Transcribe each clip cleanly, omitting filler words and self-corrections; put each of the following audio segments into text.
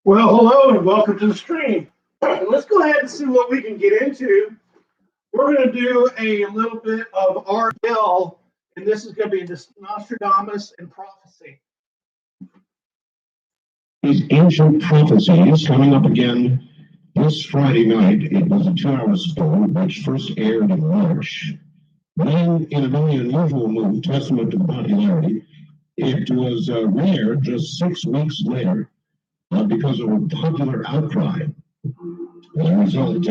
Well, hello and welcome to the stream. Let's go ahead and see what we can get into. We're going to do a little bit of RL, and this is going to be this Nostradamus and prophecy. These ancient prophecies coming up again this Friday night. It was a 2-hour show which first aired in March. Then, in a very unusual move, testament to popularity, it was rare just 6 weeks later because of a popular outcry. As a result,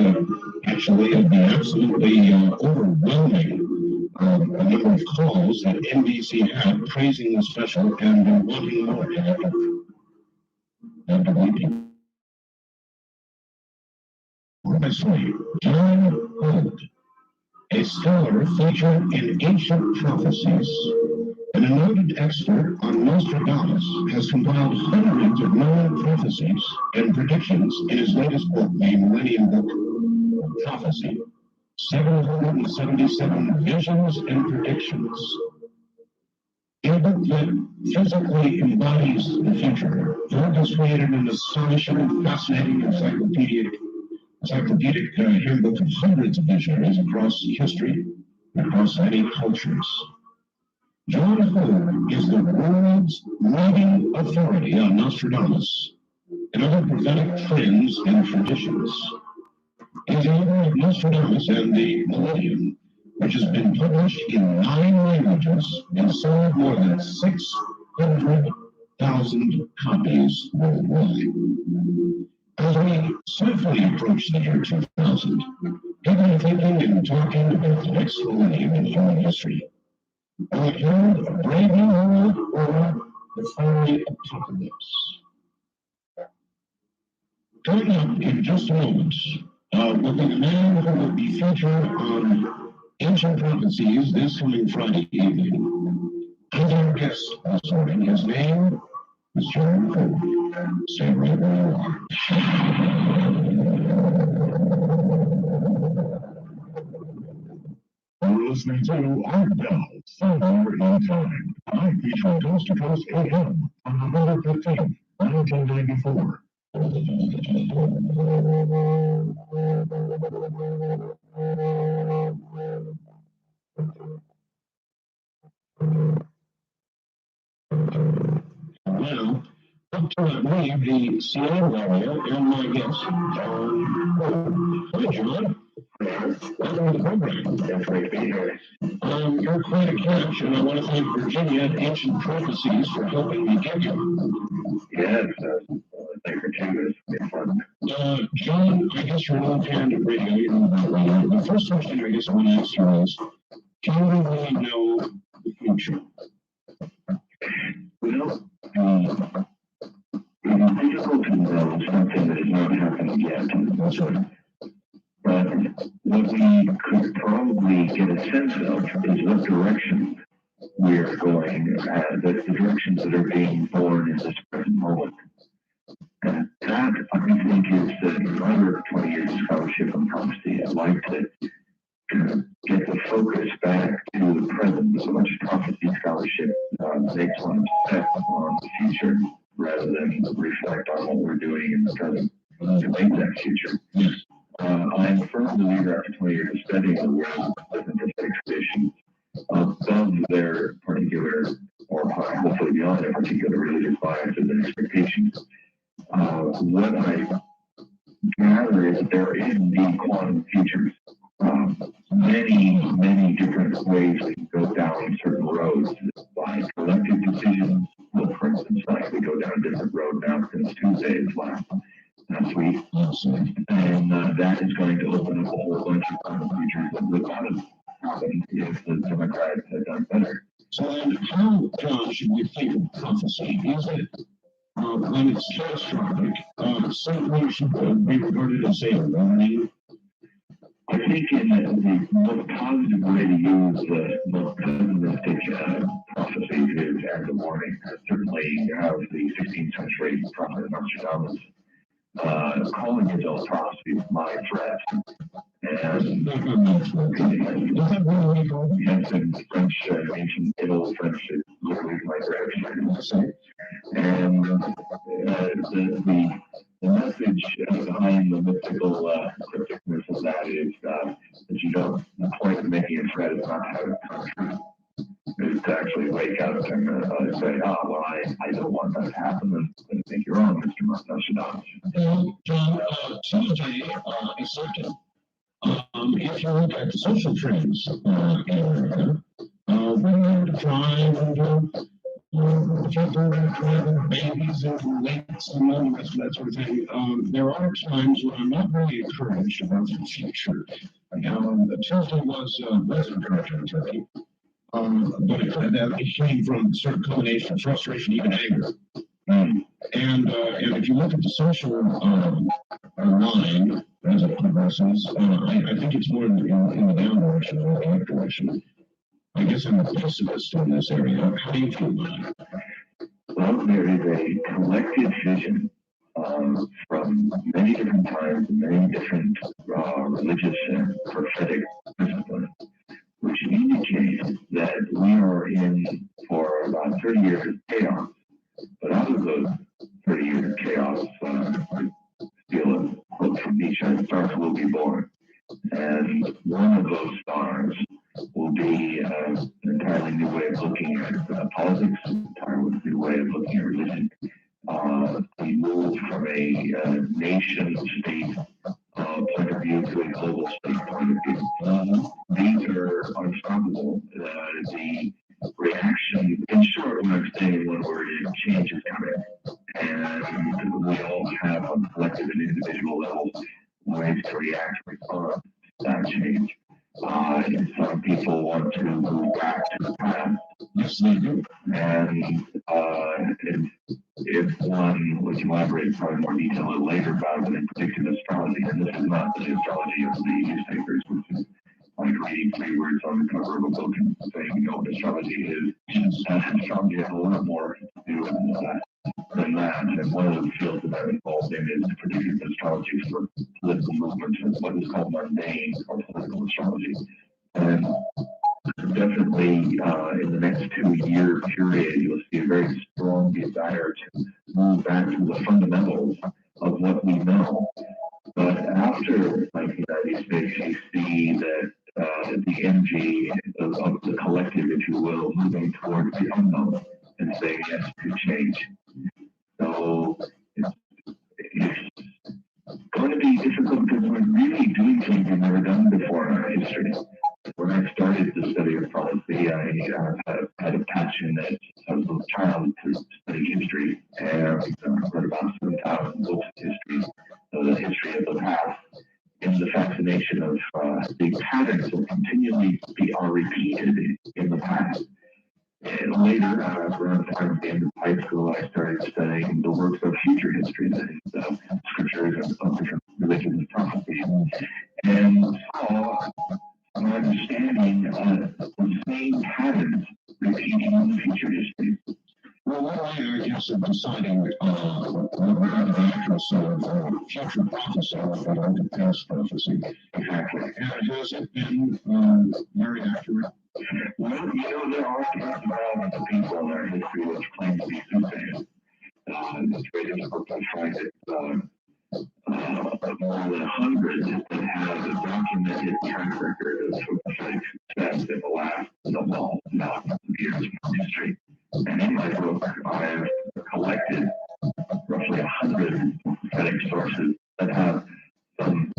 actually, of the absolutely overwhelming number of calls that NBC had praising the special and wanting more after weeping. Honestly, John HOUGE, a scholar featured in ancient prophecies and a noted expert on Nostradamus, has compiled hundreds of known prophecies and predictions in his latest book, the Millennium Book, Prophecy, 777 Visions and Predictions. In a book that physically embodies the future, HOUGE has created an astonishing, fascinating encyclopedic handbook of hundreds of visionaries across history, across many cultures. John HOUGE is the world's leading authority on Nostradamus and other prophetic trends and traditions. He is the author of Nostradamus and the Millennium, which has been published in 9 languages and sold more than 600,000 copies worldwide. As we swiftly approach the year 2000, people are thinking and talking about the next millennium in human history. Will it herald a brave new world or the fiery apocalypse? Coming up in just a moment will be the man who will be featured on Ancient Prophecies this coming Friday evening. And our guest this morning, his name is John HOUGE. Stay right where you are. You're listening to Art Bell, Somewhere in Time. I feature Coast to Coast AM on November 15th, 1994. Now, up to me, the Seattle area, and my guest, John HOUGE. Hi, John. Welcome to the program. It's great to be here. You're quite a catch, and I want to thank Virginia and Ancient Prophecies for helping me get you. Yes, thank Virginia. It's been fun. John, I guess you're an old hand at radio. You know about radio. The first question I guess I want to ask you is, can we really know the future? Well, it is difficult to know something that is not happening yet. That's right. But what we could probably get a sense of is what direction we're going, the directions that are being born in this present moment. And that, I think, is in my work 20 years of scholarship on prophecy. I'd like to get the focus back to the present. So much prophecy scholarship makes one step on the future rather than reflect on what we're doing in the present to make that future. I am a firm believer after 20 years of studying the world of the prophetic tradition above their particular, or hopefully beyond their particular religious biases and expectations. What I gather is that there is indeed quantum futures. Many different ways we can go down certain roads by collective decisions. Well, for instance, like we go down a different road now since Tuesday is last week. And that is going to open up a whole bunch of quantum futures that would not have happened if the Democrats had done better. So then how, John, should we think of prophecy? Is it when it's catastrophic, certainly should be regarded as a warning? I think in the most positive way to use the most pessimistic prophecies is as a warning. Certainly you have the 16th century prophet Nostradamus calling his own prophecies my threat. And yes, in French, ancient Middle French, is literally my threat. And the the message behind the mystical crypticness of that is that you don't, the point of making a threat is not to have it come true. Is to actually wake up and say, oh, well, I don't want that to happen, and think you're wrong, Mr. Nostradamus. John, TJ is certain. If you look at the social trends area, women decline and people driving babies into lakes and all the rest of that sort of thing. There are times when I'm not really encouraged about the future. Tuesday was encouraging to me. But it came from a certain combination of frustration, even anger. And if you look at the social line as it progresses, I think it's more in the down direction than the up direction. I guess I'm a pessimist in this area. How do you feel about it? Well, there is a collective vision from many different times, many different religious and prophetic disciplines, which indicates that we are in for about 30 years of chaos. But out of those 30 years of chaos, I steal a quote from Nietzsche, stars will be born. And one of those stars will be an entirely new way of looking at politics, an entirely new way of looking at religion. We move from a nation-state point of view to a global state point of view. These are unstoppable. The reaction, in short, what I'm saying in one word is change is coming. And we all have on collective and individual levels ways to react and respond to that change. Some people want to move back to the past. Yes, they do. And if one would elaborate probably more detail later about it in predictive astrology, and this is not the astrology of the newspapers, which is like reading 3 words on the cover of a book and saying, you know what astrology is. Astrology has a lot more to do than that. And one of the fields that I'm involved in is predictive astrology for political movements and what is called mundane or political astrology. And definitely in the next 2-year period, you'll see a very strong desire to move back to the fundamentals of what we know. But after 1996, you see that the energy of the collective, if you will, moving towards the unknown and saying yes to change. So it's going to be difficult because we're really doing things we've never done before in our history. When I started the study of prophecy, I had a passion as a little child to study history, and I read about 7,000 books of history, the history of the past, and the fascination of the patterns that continually are repeated in the past. And later, around the time of the end of high school, I started studying the works of future history, that is, scriptures of different religions and prophecies, and saw an understanding of the same patterns repeating in the future history. Well, one way, I guess, of deciding what would be the accuracy of future prophecy would be like a past prophecy. Exactly. And has it been very accurate? Well, there are thousands of people in our history which claim to be soothsayers. It's very difficult to find it. More than 100 that have a documented track record of prophetic success in the last thousands of years of history. And in my book, I've collected roughly 100 prophetic sources that have some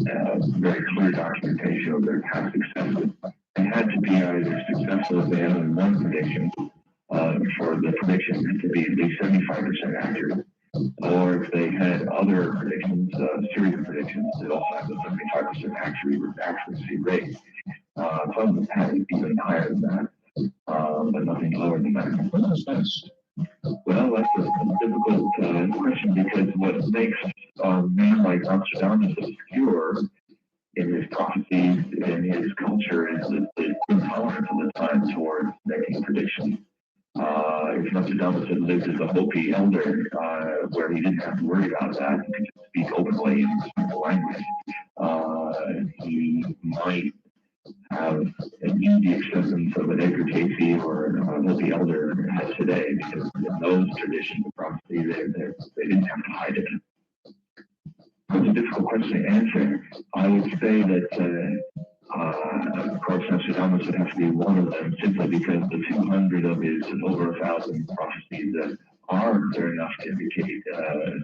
very clear documentation of their past successes. They had to be either successful if they had in one prediction, for the prediction to be at least 75% accurate, or if they had other predictions, a series of predictions that also have a 75% accuracy rate. Some had even higher than that, but nothing lower than that. What is this? Well, that's a difficult question, because what makes a man like Nostradamus obscure in his prophecies and his culture is the intolerance of the time towards making predictions. If Nostradamus had lived as a Hopi elder, where he didn't have to worry about that, he could just speak openly in simple language, he might have an easy acceptance of an Edgar Casey or a Hopi elder as today, because in those traditions of prophecy, they didn't have to hide it. It's a difficult question to answer. I would say that, of course, Nostradamus would have to be one of them, simply because the 200 of his over 1,000 prophecies that are clear enough to indicate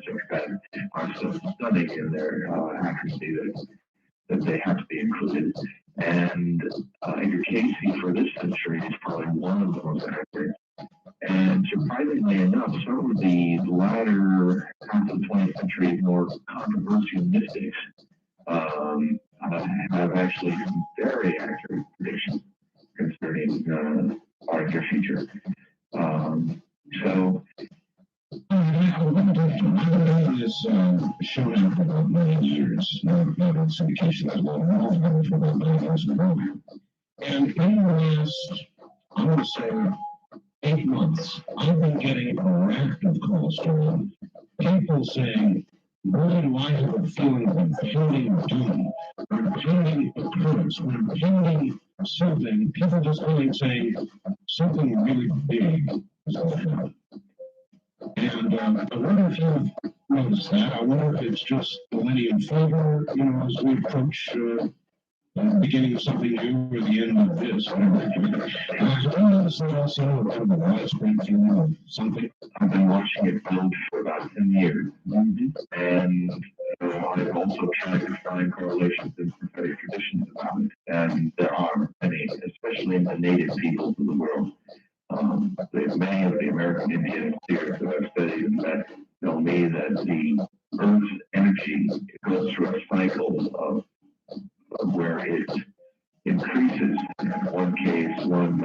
success are so stunning in their accuracy that they have to be included. And your Casey for this century is probably one of the most accurate. And surprisingly enough, some of the latter half of the 20th century more controversial mystics have actually very accurate predictions concerning our near future. So is shown up for about 9 years, not on syndication that long, only for about 9 years in a row. And in the last, I want to say, 8 months, I've been getting a raft of calls from people saying, boy, do I have a feeling of impending doom, or impending occurrence, or impending something. People just only saying something really big is going to happen. And I wonder if you've noticed that. I wonder if it's just millennium flavor, as we approach the beginning of something new or the end of this. Have you noticed that also, a kind of a widespread feeling of something? I've been watching it build for about 10 years. And I've also tried to find correlations in prophetic traditions about it. And there are many, especially in the native peoples of the world. Many of the American Indian seers that I've studied and met tell me that the Earth's energy goes through a cycle of where it increases. In one case, one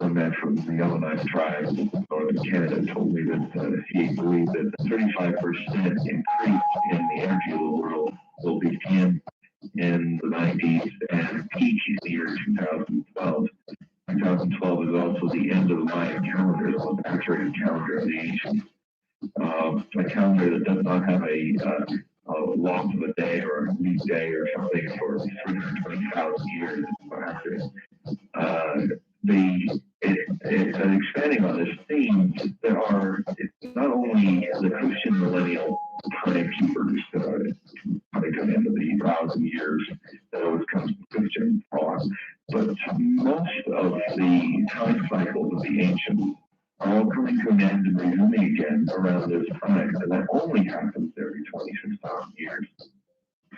man from the Yellowknife tribe in northern Canada told me that he believed that the 35% increase in the energy of the world will begin in the 90s and peak in the year 2012. 2012 is also the end of the Mayan calendar, the most accurate calendar of the ancients. A calendar that does not have a loss of a day or a leap day or something for 320,000 years. It's not accurate. Expanding on this theme, it's not only the Christian millennial timekeepers that are coming to the end of the 1,000 years that always comes from Christian thought, but most of the time cycles of the ancients are all coming to an end and resuming again around this time, and that only happens every 26,000 years.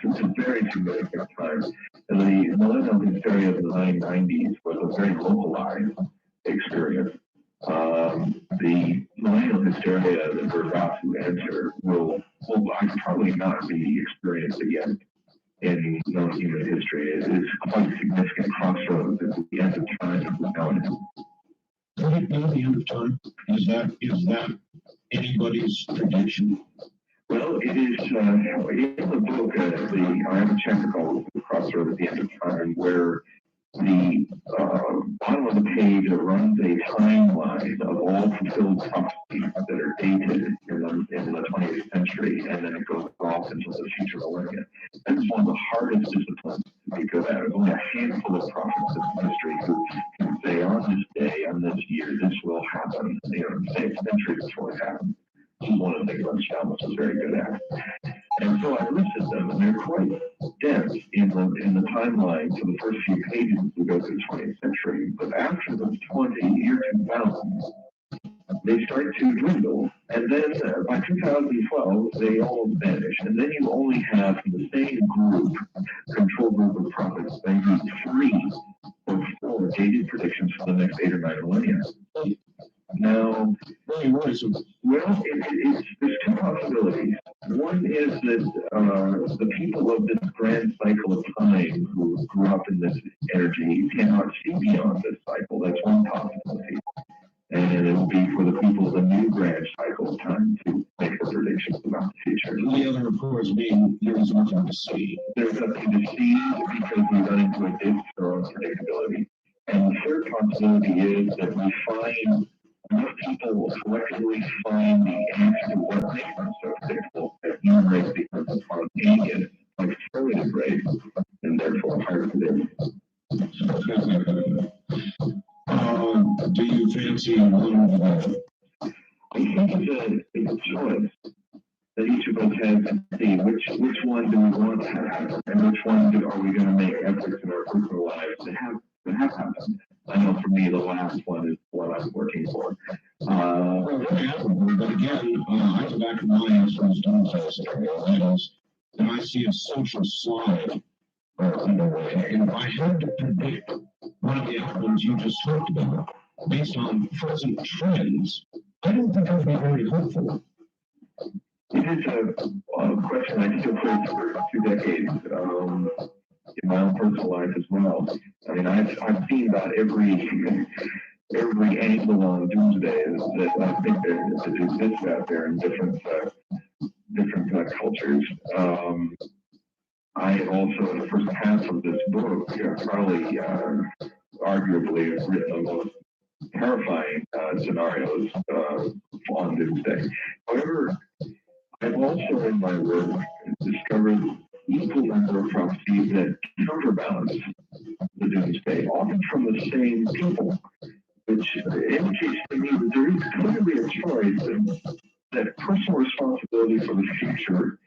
So it's a very significant time. And the millennial hysteria of the 990s was a very localized experience. The millennial hysteria that we're about to enter will probably not be experienced again in known human history. It is quite a significant crossroads at the end of time as we know it. Would it be the end of time? Is that anybody's prediction? Well, it is in the book. I have a chapter called "The Crossroads at the End of Time," where the bottom of the page runs a timeline of all fulfilled prophecies that are dated in the 20th century, and then it goes off into the future millennia. That is one of the hardest disciplines to be good at. There's only a handful of prophets in history who can say, on this day, on this year, this will happen. Say a century before it happens. This is one of the things Nostradamus was very good at. And so I listed them, and they're quite dense in the timeline for the first few pages as we go through the 20th century. But after the year 2000, they start to dwindle, and then by 2012, they all vanish. And then you only have from the same group, control group of prophets, maybe 3 or 4 dated predictions for the next 8 or 9 millennia. Now, there's 2 possibilities. One is that the people of this grand cycle of time who grew up in this energy cannot see beyond this cycle. That's one possibility. And it will be for the people of the new grand cycle of time to make the predictions about the future. And the other, of course, being there is nothing to see. There's nothing to see because we run into a ditch for our unpredictability. And the third possibility is that we find enough people will collectively find the answer to what makes them so predictable that human race becomes spontaneous, like primitive race, and therefore higher predictable. Do you fancy one of them? I think it's a choice. that each of us has to see which one do we want to have, and which one are we going to make efforts in our personal lives to have happen. I know for me, the last one is what I'm working for. Well, really admirable, but again, I go back to my answer as doomsday scenario. That is, that I see a social slide underway, and if I had to predict one of the outcomes you just talked about, based on present trends, I don't think I'd be very hopeful. It is a question I still face for 2 decades in my own personal life as well. I mean, I've seen about every angle on doomsday that I think that exists out there in different cultures. I also, in the first half of this book, probably arguably have written the most terrifying scenarios on doomsday. However, I've also in my work discovered equal number of prophecies that counterbalance the doomsday, often from the same people, which indicates to me that there is clearly a choice and that personal responsibility for the future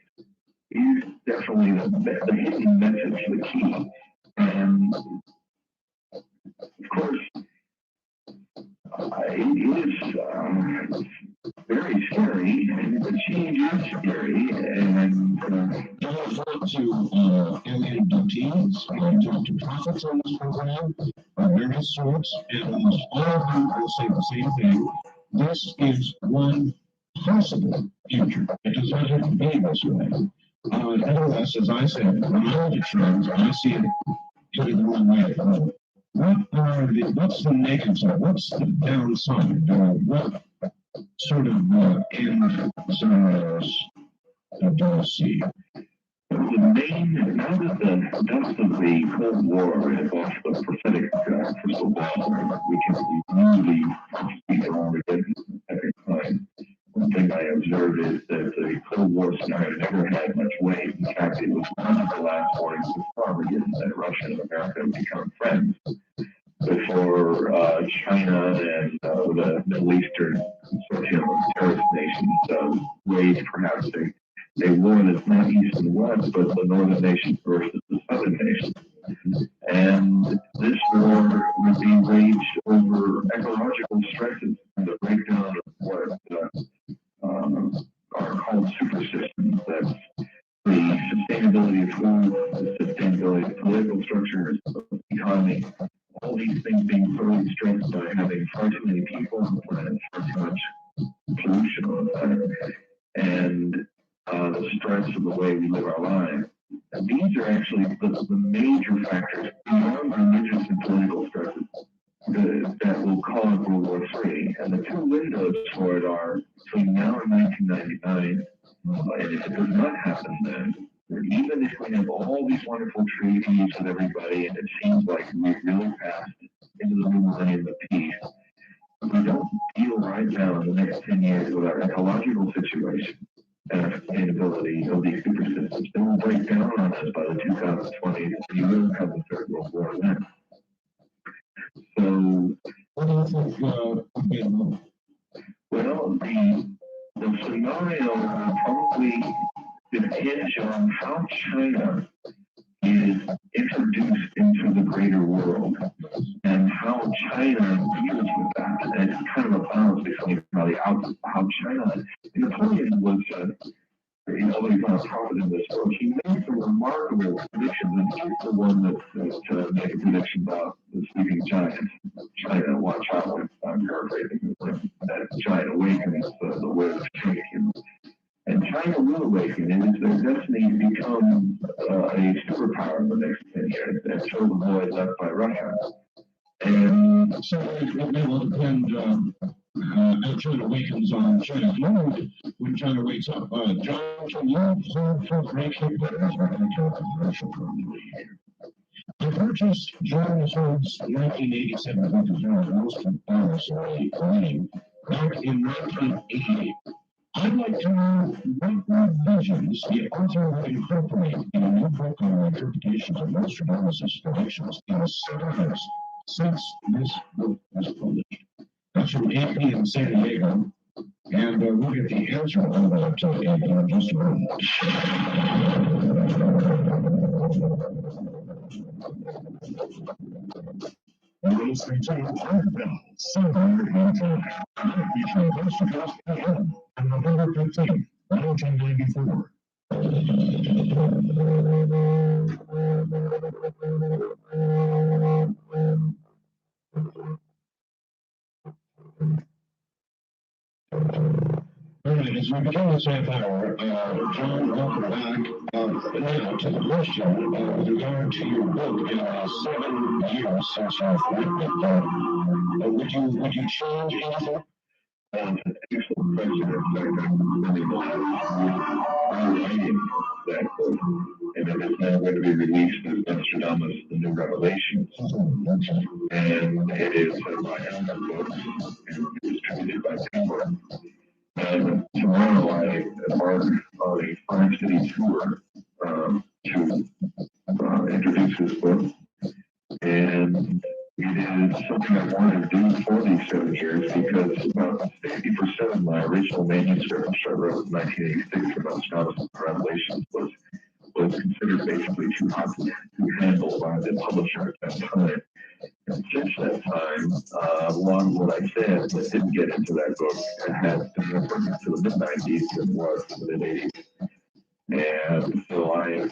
is definitely the hidden message, the key. And of course, it is very scary, and the change is scary, and I talk to alien abductees, I talk to prophets on this program of various sorts, and almost all of them will say the same thing. This is one possible future. It does not have to be this way. Nevertheless, as I said, when I look at trends, I see it headed the wrong way. What's the negative side? What's the downside? What sort of end scenarios do you see? the main, now that the dust of the Cold War is off the prophetic crystal ball, we can usually speak around again at a time. One thing I observed is that the Cold War scenario never had much weight. In fact, it was one of the last warnings of Armageddon that Russia and America would become friends before China and the Middle Eastern consortium of terrorist nations waged perhaps a war that's not East and West, but the northern nations versus the southern nations. And this war would be waged over ecological stresses and the breakdown of what are called super systems. That's the sustainability of food, the sustainability of political structures, of the economy, all these things being totally stressed by having far too many people on the planet, far too much pollution on the planet, and the stress of the way we live our lives. And these are actually the major factors beyond religious and political stresses that will cause World War III. And the two windows for it are between now and 1999, and if it does not happen then, even if we have all these wonderful treaties with everybody, and it seems like we've really passed into the new millennium of peace, we don't deal right now in the next 10 years with our ecological situation and sustainability of these super systems, they will break down on us by the 2020s, and you will have the Third World War then. So, what do you think would be the well, the scenario will probably depend on how China is introduced into the greater world and how China deals with that. And it's kind of a balance between how China, Napoleon was, although he's not a prophet in this book, he made some remarkable predictions, and he's the one that made a prediction about the sleeping giant. China, watch out, I'm paraphrasing, that giant awakens the world of shake. And China will awaken. It is their destiny to become a superpower in the next 10 years and fill the void left by Russia. And so it will depend how China awakens on China's mood when China wakes up. John, can you hold for breaking? That is very controversial for me. I purchased John Hood's 1987 book of Nostradamus, back in 1988. I'd like to know what revisions the author would incorporate in a new book on the interpretations of Nostradamus' predictions in the 70s since this book was published. That's from AP in San Diego. And we'll get the answer on that in just a moment. You're listening to Hardbell, somewhere in time. Featuring Coast to Coast AM on November 15th, 1994. All right, as we begin this half hour, John, welcome back. Now to the question with regard to your book in 7 years since you've written it. Would you change anything? That's an excellent question. In fact, I'm spending the last year rewriting that book, and it is now going to be released as Nostradamus, The New Revelations. And it is by Alma Books, and it's distributed by Penguin. And tomorrow I embark on a 5-city tour to introduce this book. And it is something I wanted to do for these 7 years because about 60% of my original manuscript, which I wrote in 1986 for Nostradamus Revelations, was considered basically too hot to handle by the publisher at that time. And since that time, a lot of what I said that didn't get into that book has been referred to the mid-90s and was the mid-80s. And so I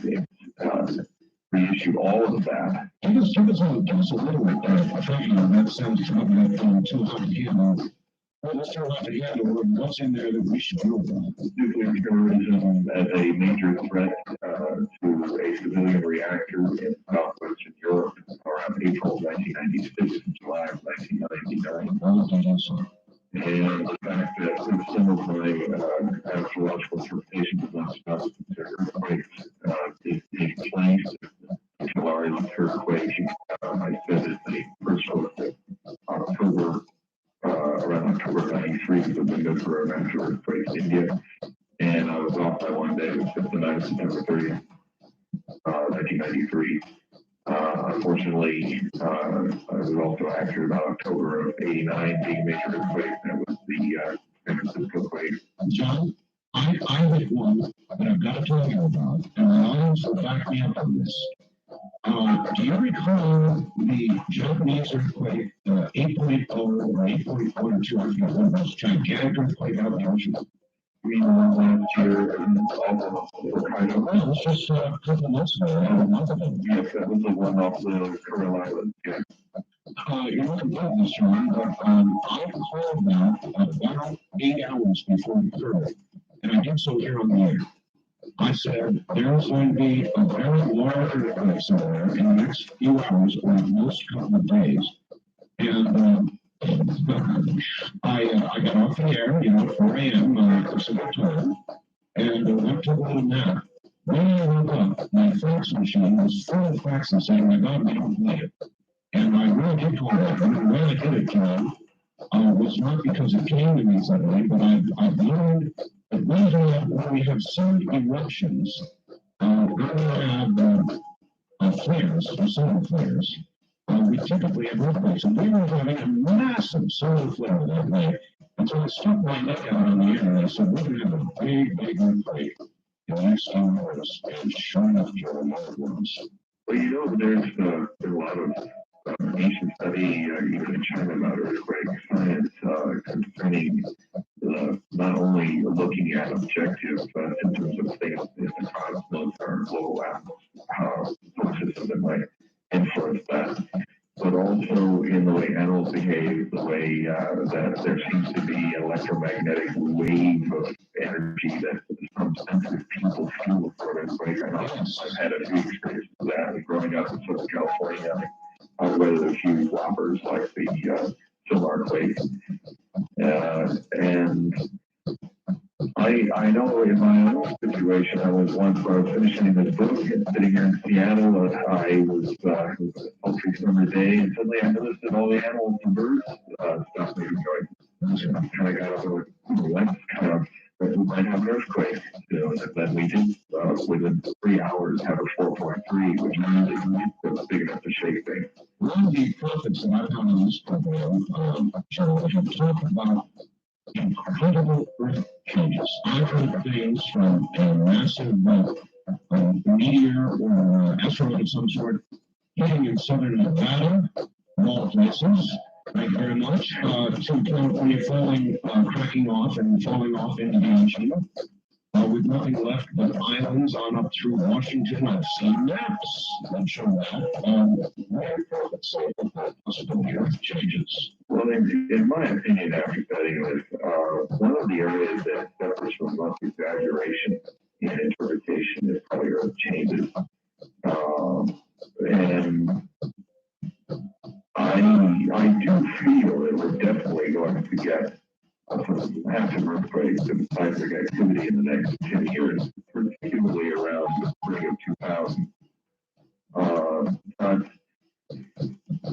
reissued all of that. Give us a little training. That sounds like too hot to handle. Well, let's turn off the handle. What's in there that we should know about? Nuclear terrorism as a major threat to a civilian reactor in southwestern Europe around April 1996 and July of 1999. And the fact that some of my astrological interpretations of Nostradamus earthquakes is taking place. The Kalari earthquake, I said is the first one of October. Around October 93 was the window for a major earthquake in India. And I was off by one day. It was the night of September 30th, 1993. Unfortunately, I was also accurate about October of 89 being a major earthquake. That was the San Francisco quake. John, I hit one that I've got to tell you about, and the audience will back me up on this. Do you recall the Japanese earthquake, 8.0 or 8.1 or 2, I forget what it was, gigantic earthquake out of the ocean? We were last year in Hokkaido. Well, it was just a couple of months ago, a month ago. Yes, that was the one off the Kuril Island. Yeah. You're not about this, John, but I called them about 8 hours before it occurred, and I did so here on the air. I said there's going to be a very large earthquake somewhere in the next few hours or at most couple of days. And I got off the air, 4 a.m. Pacific time, and went to a little nap. When I woke up, my fax machine was full of faxes saying, my God, we don't need it. And I really did call that. And the way I did it, John, was not because it came to me suddenly, but I've learned that when we have some eruptions, when we have flares, or solar flares, we typically have earthquakes. And we were having a massive solar flare that night. And so I stuck my neck out on the air and I said, we're going to have a big, big earthquake in the next few hours. And sure enough, Joe, it was. Well, there's a lot of ancient study, even in China, about earthquake science concerning not only looking at objective symptoms of things in the cosmos or global solar system that might influence that, but also in the way animals behave, the way that there seems to be an electromagnetic wave of energy that some sensitive people feel before an earthquake. I know I've had a few experiences with that growing up in Southern California. Whether a few whoppers like the solar quake. And I know in my own situation, I was once when I was finishing this book and sitting here in Seattle, I was it was a sultry summer day, and suddenly I noticed that all the animals and birds stopped making noise. And I kind of got up and went, that's kind of, we might have an earthquake. And then we did, within 3 hours, have a 4.3, which means it was big enough to shake things. One of the prophets that I've had on this program, Joe, have talked about incredible earth changes. I've heard things from a massive meteor or asteroid of some sort hitting in southern Nevada, of all places. Thank you very much. To California falling, cracking off and falling off into the ocean. With nothing left but islands on up through Washington. I've seen maps that show that. What are your thoughts on that possibility of changes? Well, in my opinion, after studying this, one of the areas that suffers from most exaggeration in interpretation is probably earth changes. And I do feel that we're definitely going to get some massive earthquakes and seismic activity in the next 10 years, particularly around the spring of 2000. But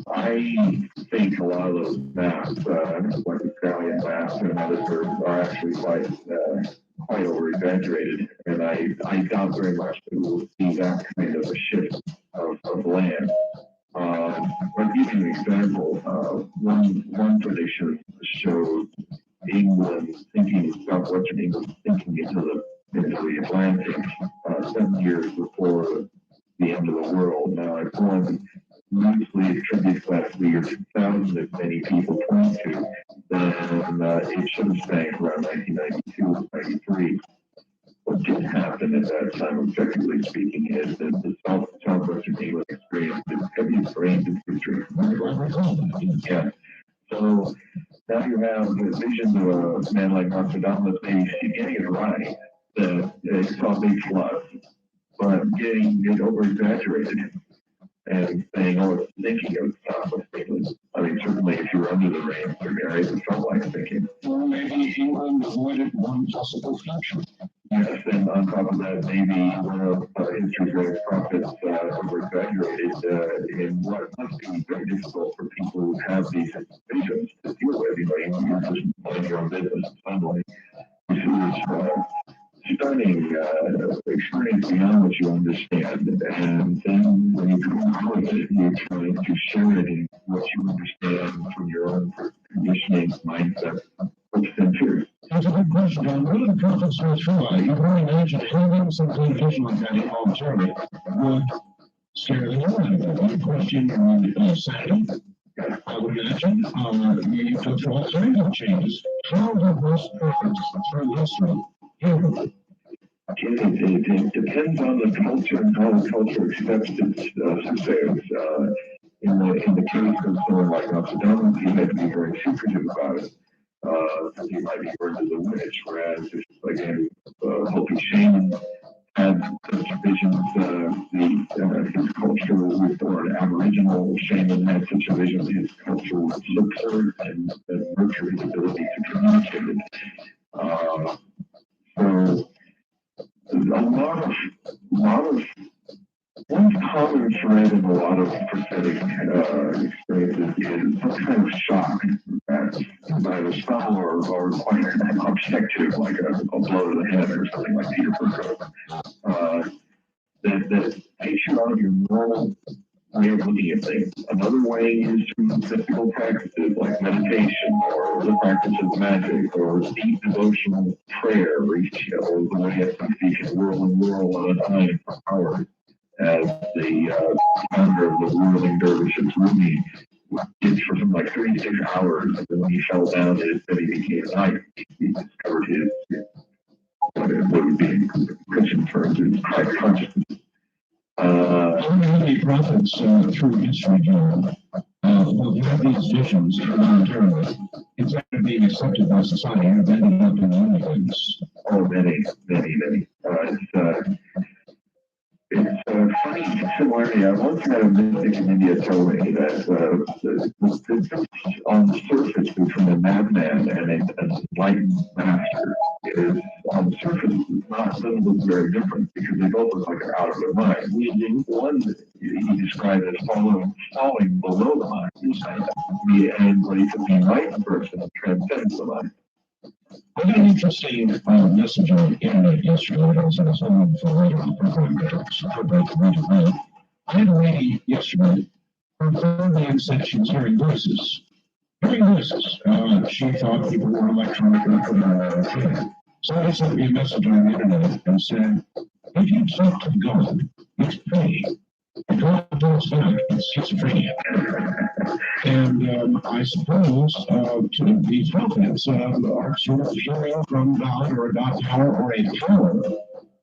I think a lot of those maps, like the Australian maps and others, are actually quite over-exaggerated, and I doubt very much that we'll see that kind of a shift of land. But giving an example, one prediction showed England southwestern England sinking into the Atlantic 7 years before the end of the world. Now, if one loosely attributes that to the year 2000, as many people point to, then it should have sank around 1992 or 93. What did happen at that time, objectively speaking, is that the southwestern England experienced its heaviest rains in history. Yeah. So now you have the vision of a man like Nostradamus, maybe getting it right, that it saw big floods, but getting it over-exaggerated and saying, oh, it's thinking of Southwest England. I mean, certainly if you were under the rain in certain areas, it felt like thinking. Well, maybe England avoided one possible future. Yes, and on top of that, maybe one of history's greatest prophets over-exaggerated in what must be very difficult for people who have these visions to deal with. You know, you're just running your own business suddenly. This is stunning experience beyond what you understand. And then when you come out of it, you're trying to share it in what you understand from your own conditioning, mindset, hopes and fears. That's a good question, John. What are the prophets go through? You can only imagine having some communication like that involuntarily would scare the hell out of you. One question sanity, I would imagine. You go through all kinds of changes. How do most prophets through history handle it? It depends on the culture and how the culture accepts its soothsayers. In the case of someone like Nostradamus, he had to be very secretive about it. He might be burned as a witch, whereas if, again, Hopi shaman had such visions, his culture or an Aboriginal shaman had such a vision, his culture would look for it and nurture his ability to communicate it. So a lot of one common thread in a lot of prophetic experiences is some kind of shock that's either subtle or quite objective, like a blow to the head or something like Peter Perko, that takes you out of your normal way of looking at things. Another way is through mystical practices like meditation or the practice of magic or deep devotional prayer, or the way we can whirl and whirl on an iron for hours. As the founder of the whirling dervishes, Rumi, did for something like 36 hours, and when he fell down, his body became night. He discovered his, what would be in Christian terms, his Christ consciousness. How many prophets through history, John, will have these visions voluntarily instead of being accepted by society and ended up in unions? Oh, many. It's a funny similarity. I once had a mystic in India tell me that the difference on the surface between a madman and an enlightened master is, on the surface, doesn't look very different because they both look like they're out of their mind. One he described as falling below the mind, and what he could be enlightened person transcends the mind. I got an interesting message on the internet yesterday. I was on someone for later on the program to read it well. I had a lady yesterday, her phone man said she was hearing voices. Hearing this, she thought people were electronically putting her on train. So he sent me a message on the internet and said, if you talk to God, it's pay. If God talks back, it's schizophrenia. And I suppose to these prophets are sort of hearing from God or a God power or a power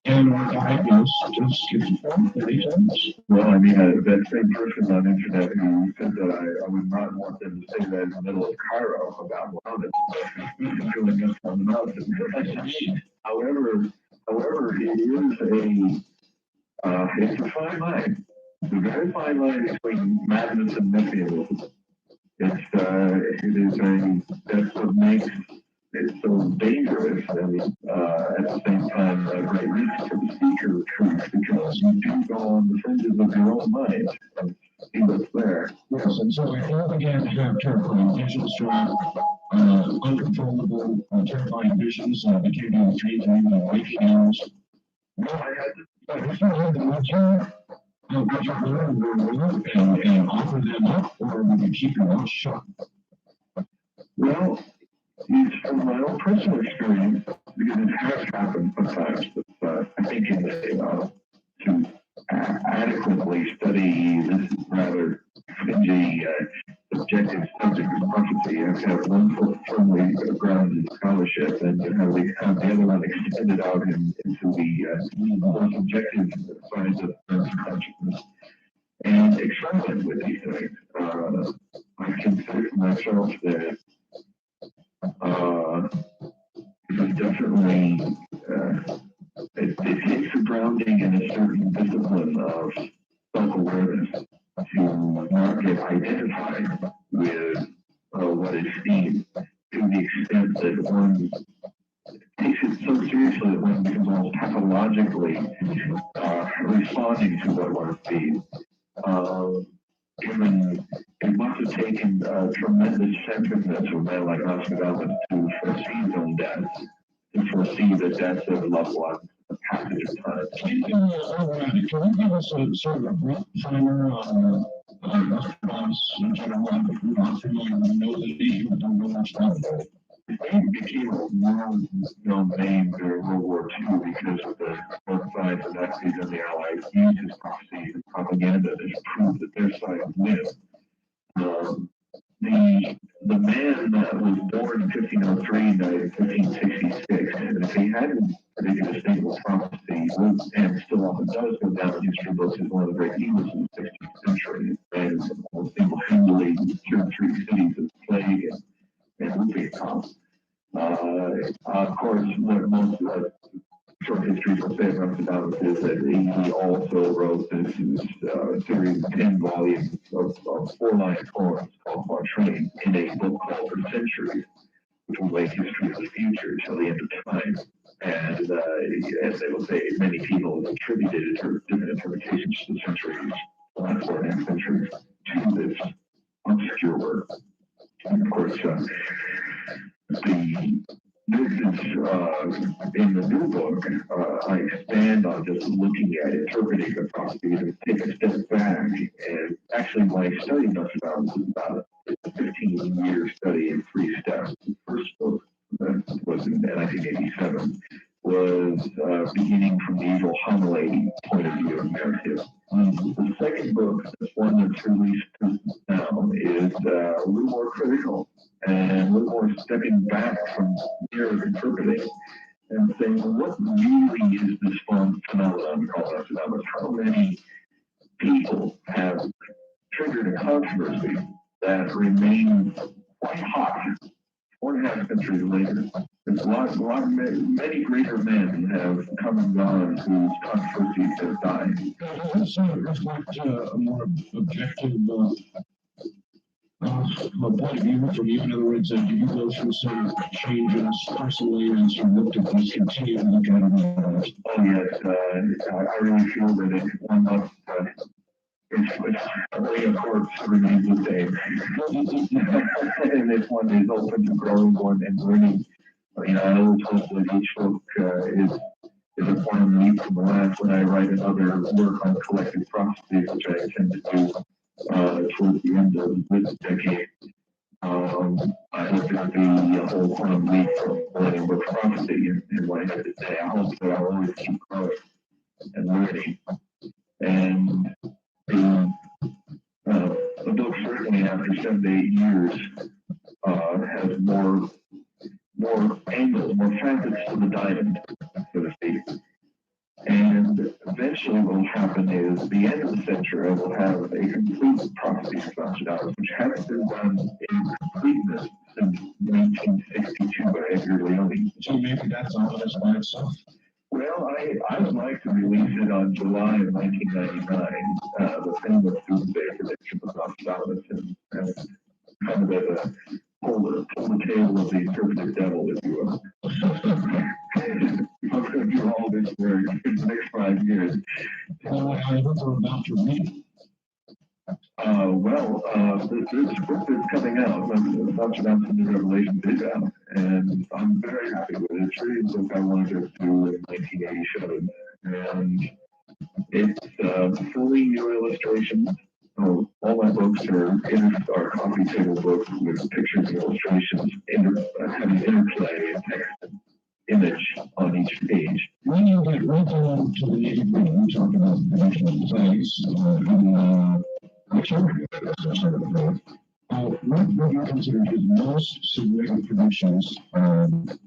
and are diagnosed as schizophrenic many times. Well, I mean, that same person on the internet who said that I would not want them to say that in the middle of Cairo about Muhammad. He's feeling us on the mountain. However, it's a fine line. It's a very fine line between madness and messianism. That's what makes it so dangerous and at the same time a great risk for the seeker of truth because you do go on the fringes of your own mind and see what's there. Yes, and so if you began to have terrifying visions, John, uncontrollable, terrifying visions, became to change even waking hours. No, I had to. If you had the material, would you learn and offer them up, or would you keep your mouth shut? Well, it's from my own personal experience, because it has happened sometimes, but I think to adequately study this rather fringy, subjective subject of prophecy, you have to have one foot firmly grounded in scholarship and have the other one extended out into the more subjective sides of consciousness and experiment with these things. I consider myself that it definitely it takes a grounding in a certain discipline of self-awareness to not get identified with what is seen to the extent that one takes it so seriously that one becomes almost pathologically responding to what one sees. Given it must have taken tremendous centeredness of a man like Nostradamus to foresee his own death, to foresee the deaths of a loved one, the passage of time. Can you give us a sort of a brief primer on Nostradamus in general? If we're not familiar, we know the name, but don't know much about it. His name became a well-known name during World War II because of both sides, the Nazis and the Allies, used his prophecy and propaganda to prove that their side would win. The man that was born in 1503 and died in 1566, and if he hadn't predicted a single prophecy, and still often does go down in history books as one of the great healers in the 16th century, and single-handedly cured 3 cities of plague and whooping cough. Of course, what most short histories will say about Nostradamus is that he also wrote this series of 10 volumes of 4-line poems called Quatrains in a book called For Centuries, which will lay history of the future till the end of time. And as they will say, many people have attributed different interpretations to the centuries, the last 4.5 centuries, to this obscure work. And of course, this is in the new book. I expand on just looking at interpreting the prophecy and take a step back. And actually, my study Nostradamus is about a 15-year study in 3 steps. The first book that was in 1987 was beginning from the usual homily point of view of narrative. The second book, this one that's released now, is a little more critical and a little more stepping back from mere interpreting and saying, well, what really is this phenomenon called Nostradamus? How many people have triggered a controversy that remains quite hot 4.5 centuries later? There's many greater men have come and gone whose controversies have died. Let's reflect a more objective point of view from you. In other words, do you go through some changes personally as you look at these, continue to look at it? Oh, yes. I really feel that if one must, only a corpse remains the same. And if one is open to growing one and learning, I always hope that each book is a quantum leap from the last when I write another work on collective prophecy, which I intend to do towards the end of this decade. I looked at the whole quantum leap from Millennium Book Prophecy and what I had to say. I hope that I'll always keep growing and learning. And the book certainly after 7 to 8 years has more angles, more facets to the diamond, so to speak. And eventually what will happen is at the end of the century I will have a complete prophecy of Nostradamus, which hasn't been done in completeness since 1962 by Edgar Leone. So maybe that's all this by itself. Well, I would like to release it on July of 1999, the famous doomsday prediction of Nostradamus, and kind of as a pull the tail of the interpretive devil, if you will. I'm going to do all this work in the next 5 years. Well, I hope we're about to read. This book that's coming out, Nostradamus and the Revelation, is out, and I'm very happy with it. It's really the book I wanted to do in 1987, and it's fully new illustrations. All my books are coffee table books with pictures and illustrations, having interplay and text and image on each page. When you get right down to the nitty-gritty, you talk about traditional plays, what would you consider his most significant productions to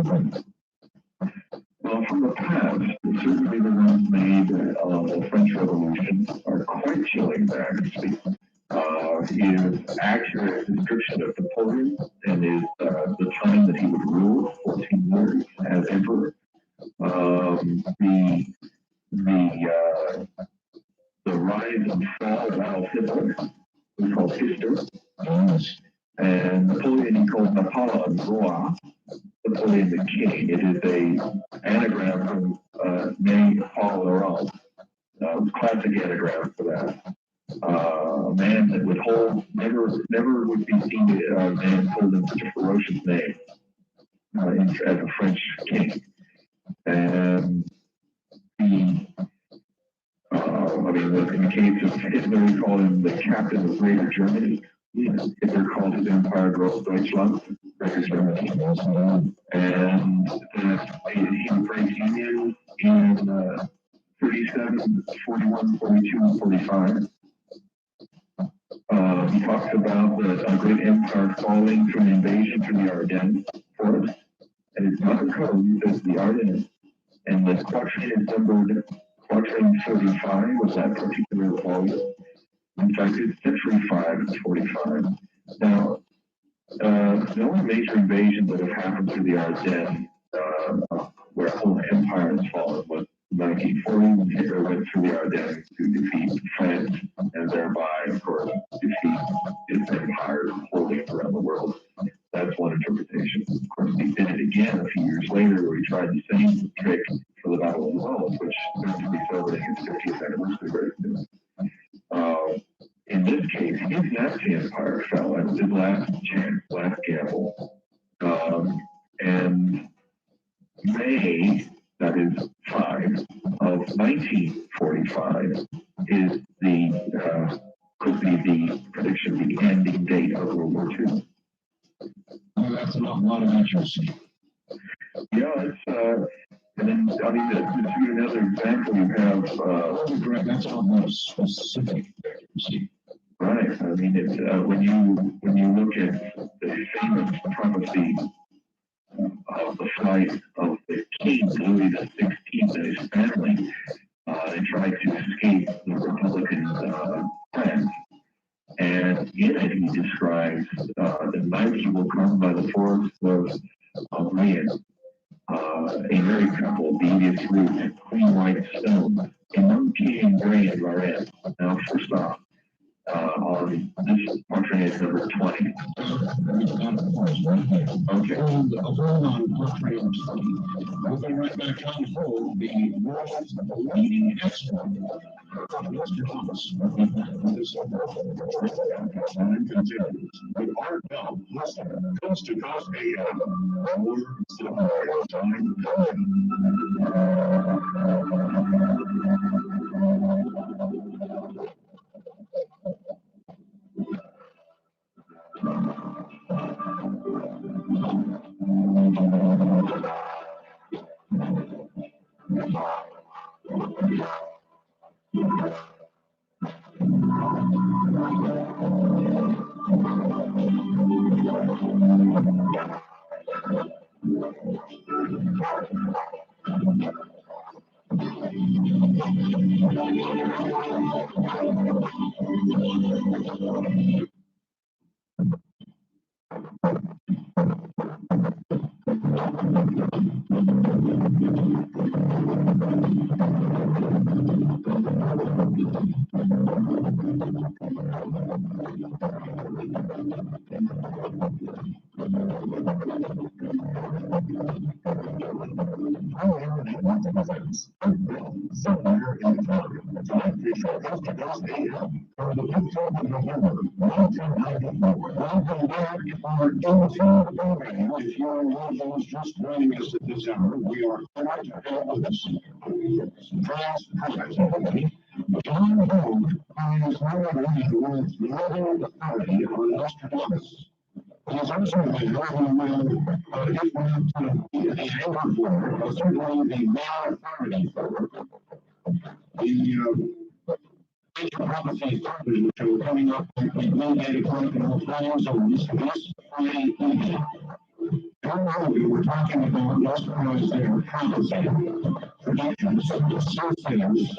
write? Well, from the past, certainly the ones made on the French Revolution are quite chilling, actually. His accurate description of Napoleon and the time that he would rule, 14 years as emperor. The rise and fall of Adolf Hitler, we call Hister. And Napoleon he called Napoleon Roi, Napoleon the King. It is a anagram from name Paul Laurent. Classic anagram for that. A man that would never would be seen a man holding such a ferocious name as a French king. And in the case of Hitler, we call him the captain of Greater Germany. Hitler called his empire Großdeutschland, Greater Germany. And he would break union in 37, 41, 42, and 45. He talks about the great empire falling from an invasion through the Ardennes forest. And his mother code says the Ardennes. And the quatrain is numbered quatrain 45 of that particular volume. In fact, it's century 5 and 45. Now, the only major invasion that have happened through the Ardennes, where a whole empire has fallen, was 1940 when Hitler went through the Ardennes to defeat France and thereby, of course, defeat his empire holding around the world. That's one interpretation. Of course, he did it again a few years later where he tried the same trick for the Battle of the Bulge, which is going to be celebrating its 50th anniversary very soon. In this case, his Nazi empire fell. That was his last chance, last gamble. And May, that is 5, of 1945 is could be the prediction, the ending date of World War II. Oh, that's a lot of accuracy. Yeah, and then, to give you another example, you have... that's almost specific accuracy. Right. It's when you look at the famous prophecy of the flight of the King Louis XVI and his family, they tried to escape the Republican plans. And in it, he describes the night he will come by the forest of Rian, a married couple, devious root, queen white stone, enunciating gray and Lorraine. Now, first off, on this portrait is number 20. Okay. Hold on, portrait 20. We'll go right back on hold. The world's leading expert of Nostradamus. Time continues with Art Bell, Coast to Coast AM. Time. Somewhere in time, official coast to coast AM, for the 15th of November, 1994. Welcome back for Into the Program. If your loved just joining us at this hour, we are honored to have with us past president John HOUGE, who is now with Level Authority on Nostradamus. He's also the man who will, if not the anchor for, certainly the main authority for the major prophecy partners which are coming up with the mandated political plans on this Friday evening. John HOUGE, we're talking about Nostradamus there, prophecy, predictions, soothsayers,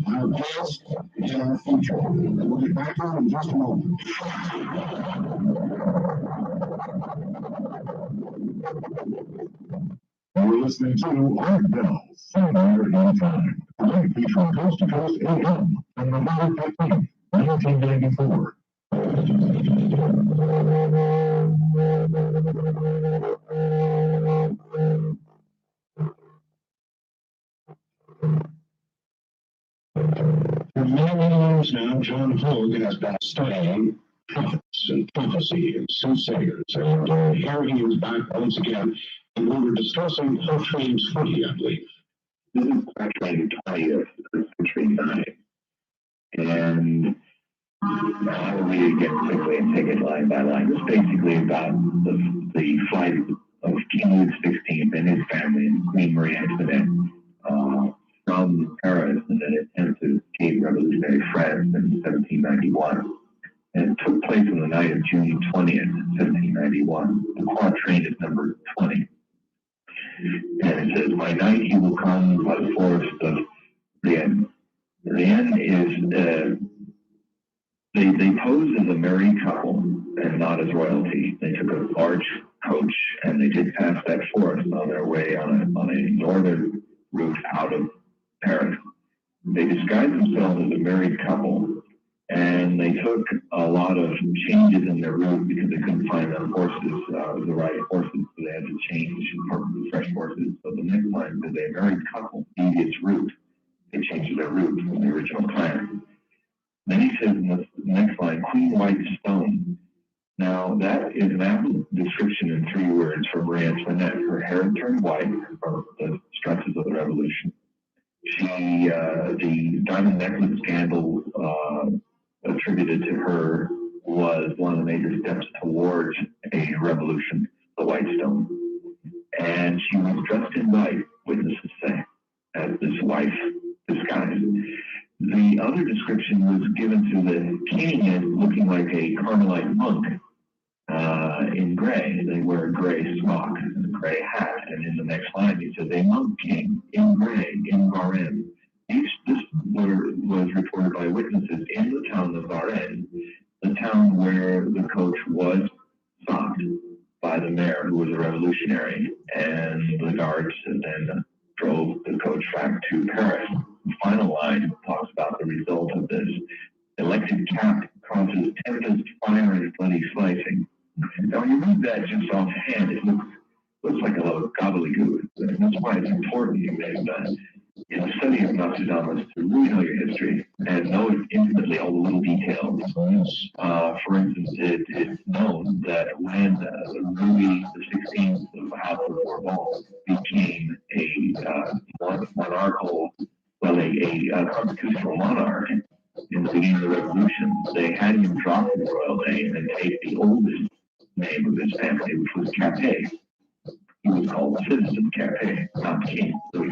our past and our future. We'll get back to it in just a moment. You're listening to Art Bell, Somewhere in Time, today featuring Coast to Coast AM on November 15th, 1994. For many years now, John HOUGE has been studying prophets and prophecy and soothsayers, and here he is back once again, and we were discussing Train's 40, I believe. This is actually the 20th century nine. And I will read it again quickly and take it line by line. It's basically about the flight of King Louis XVI and his family and Queen Marie Antoinette from Paris in an attempt to escape revolutionary France in 1791. And it took place on the night of June 20th, 1791. The quatrain is number 20. And it says, "By night he will come by the forest of Rien." Rien is, they posed as a married couple and not as royalty. They took a large coach and they did pass that forest on their way on a northern route out of Paris. They disguised themselves as a married couple, and they took a lot of changes in their route because they couldn't find the horses, the right horses, so they had to change for fresh horses. So the next time that a married couple devious route, they changed their route from the original plan. Then he says in the next line, "Queen White Stone." Now that is an apple description in 3 words for Marie Antoinette. Her hair turned white from the stresses of the revolution. She, the diamond necklace scandal attributed to her was one of the major steps towards a revolution, the White Stone. And she was dressed in white, witnesses say, as this wife disguised. The other description was given to the king as looking like a Carmelite monk in gray. They wear a gray smock and a gray hat. And in the next line, it says, "A monk king in gray, in Varennes." This was reported by witnesses in the town of Varennes, the town where the coach was stopped by the mayor, who was a revolutionary, and the guards then drove the coach back to Paris. The final line talks about the result of this. "Elected cap causes tempest, fire, and bloody slicing." Now, when you read that just offhand, it looks like a lot of gobbledygook. And that's why it's important in the study of Nostradamus to really know your history and know intimately all the little details. For instance, it is known that when Louis XVI of the House of Bourbon became a constitutional monarch in the beginning of the revolution, they had him drop his royal name and take the oldest name of his family, which was Capet. He was called Citizen Capet, not King. So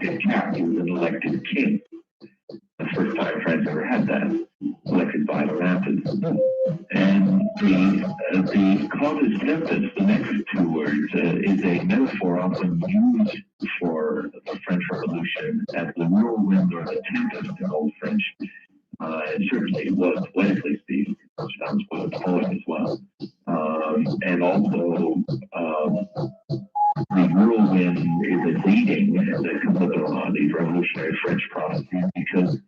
elected cap. He was an elected king. The first time France ever had that, elected by the masses. And the causes tempest, the next two words, is a metaphor often used for the French Revolution as the whirlwind or the tempest in Old French. And certainly it was politically speaking. Nostradamus was a poet as well. And also, the whirlwind is a dating that comes up in a lot of these revolutionary French prophecies because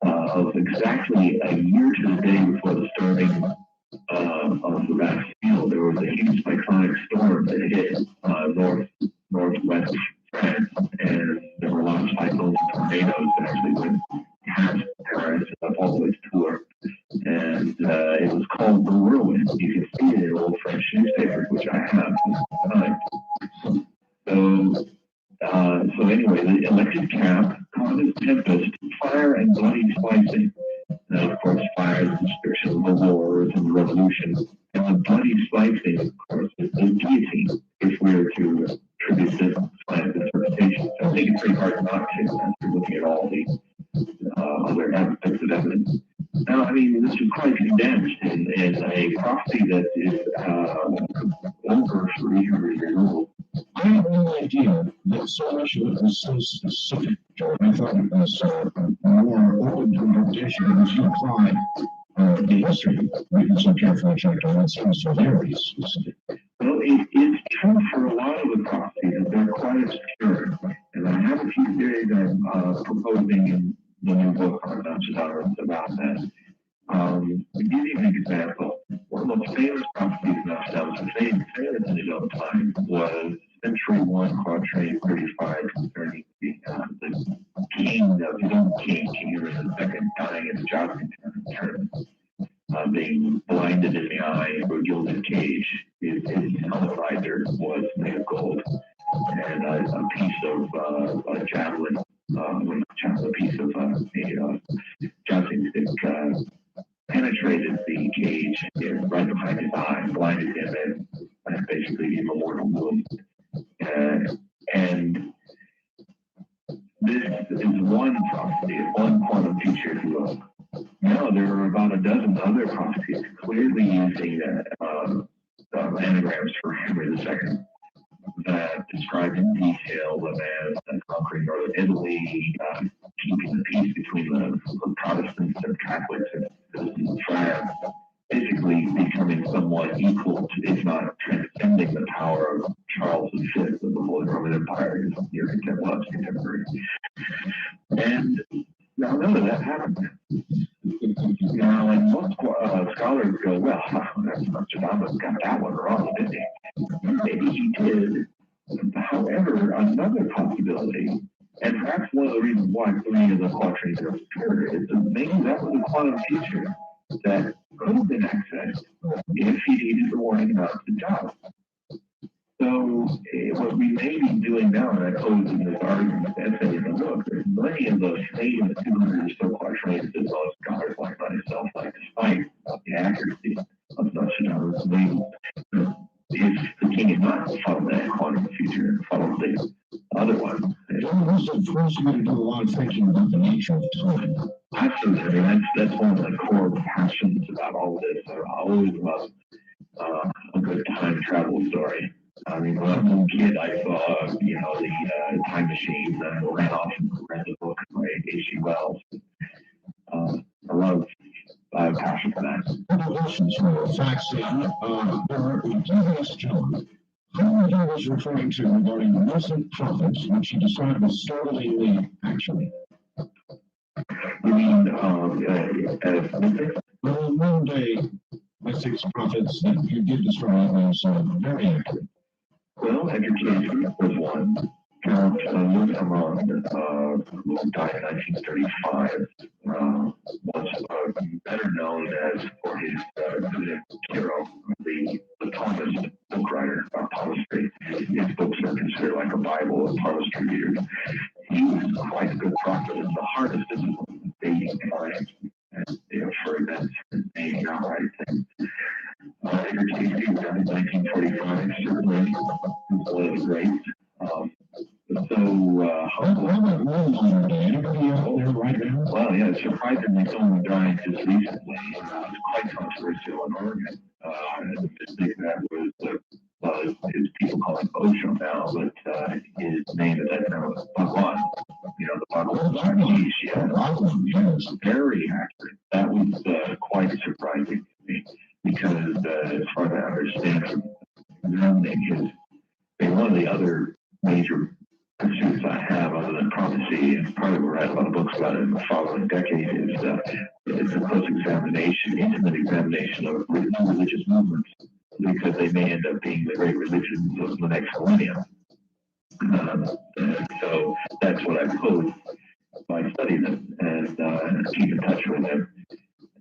of exactly a year to the day before the starting of the Bastille, there was a huge cyclonic storm that hit northwest France, and there were a lot of cyclones and tornadoes that actually went past Paris and up all the way to Tours. And it was called the whirlwind. You can see it in old French newspapers, which I have tonight. So anyway, the elected cap causes tempest, fire, and bloody splicing. And of course, fire is the description of the wars and the revolution. And the bloody splicing, of course, is the guillotine, if we were to attribute this science interpretation. So I think it's pretty hard not to after looking at all the other aspects of evidence. Now, I mean, this is quite condensed in a prophecy that is over 300 years old. I had no idea that so much of it was so specific, Joe. I thought it was more open to interpretation because you apply the history. We can so carefully check on it, so very specific. Well, it's true for a lot of the prophecies that they're quite obscure. And I have a few theories I'm proposing in the new book on Nostradamus about that. To give you an example, one of the most famous prophecies of Nostradamus, famous in his own time, was Century 1, Quatrain 35, concerning the king of his own king, King Henry II, dying in the jousting tournament, being blinded in the eye through a gilded cage. His helmet visor was made of gold, and a piece of a javelin, a piece of a jousting stick penetrated the cage right behind his eye, blinded him, and basically gave him a mortal wound. And this is one prophecy, one quantum feature, if you will. Now there are about a dozen other prophecies clearly using anagrams for Henry II that describe in detail the man conquering northern Italy, keeping the peace between the Protestants and Catholics and citizens of France, basically becoming somewhat equal to, if not transcending, the power of Charles V of the Holy Roman Empire, his near contemporary. And now none of that happened. Now, and most scholars go, well, Nostradamus got that one wrong, didn't he? Maybe he did. However, another possibility, and perhaps one of the reasons why 3 of the quatrains are obscure, is that maybe that was a quantum feature that could have been accessed if he needed the warning about the job. So what we may be doing now, and I pose in this argument essay in the book, there's many of those same 200 or so quatrains that most scholars like myself like to fight about the accuracy of Nostradamus. If the king had not followed that quantum feature, followed the other one. It also forces you to do a lot of thinking about the nature of time. Absolutely. I mean, that's one of the core passions about all of this. I always love a good time travel story. I mean, when I was a little kid, I saw, the time machine and ran off and read the book by H.G. Wells. I have a passion for that. Other questions for facts, T.S. John. How he was referring to regarding the Muslim prophets, which he described as startlingly accurate. You mean as mystics? Well, modern day mystics prophets that you did describe as very accurate. Well, education was one. Count Louis Armand, who died in 1935, was better known as for his hero, the Thomas book writer about palmistry. His books are considered like a Bible of palmistry readers. He was quite a good prophet. It's the hardest discipline, dating science, and for events and naming outright things. Edgar Casey was died in 1945, certainly one of the greats. So How about moon day? Anybody out there right now? Well, yeah, surprisingly, it's only died just recently. It's quite controversial in Oregon. The mistake that was, well, his people call him Osho now, but his name is now Bhagwan. You know, the Bhagwan. Yes, very accurate. That was quite surprising to me because, as far as I understand from examining one of the other major pursuits I have, other than prophecy, and probably will write a lot of books about it in the following decade, is a close examination, intimate examination of religious movements, because they may end up being the great religions of the next millennium. And so that's what I pose by studying them and keep in touch with them.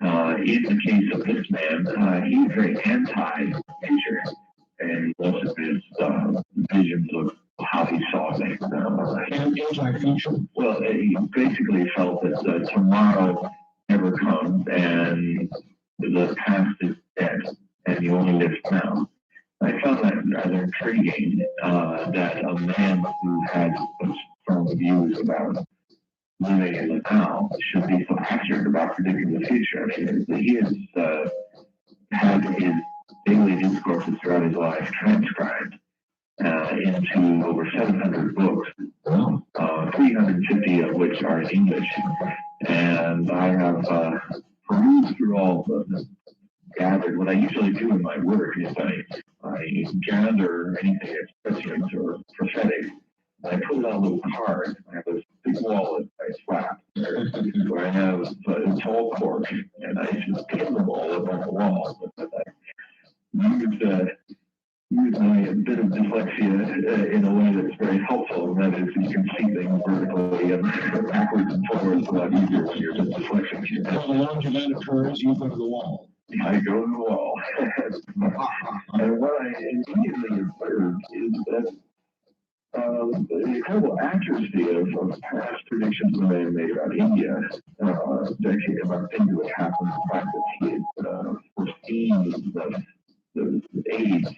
In the case of this man, he's very anti-nature, and most of his visions of how he saw things. Anti-future? Well, he basically felt that tomorrow never comes and the past is dead and you only live now. I found that rather intriguing, that a man who had such strong views about living in the now should be so accurate about predicting the future. I mean, he has had his daily discourses throughout his life transcribed into over 700 books, 350 of which are in English. And I have perused through all of them, gathered. What I usually do in my work is I gather anything that's prescient or prophetic. I put it on a little card. I have this big wallet I slap where I have a tall cork, and I just pin them all up on the wall. Use my bit of dyslexia in a way that's very helpful, and that is you can see things vertically and backwards and forwards a lot easier when you're dyslexic. So the longer that occurs, you go to the wall. I go to the wall. And what I immediately observed is that the incredible accuracy of past predictions the man made about India, about things that would happen, the fact that he had foreseen the AIDS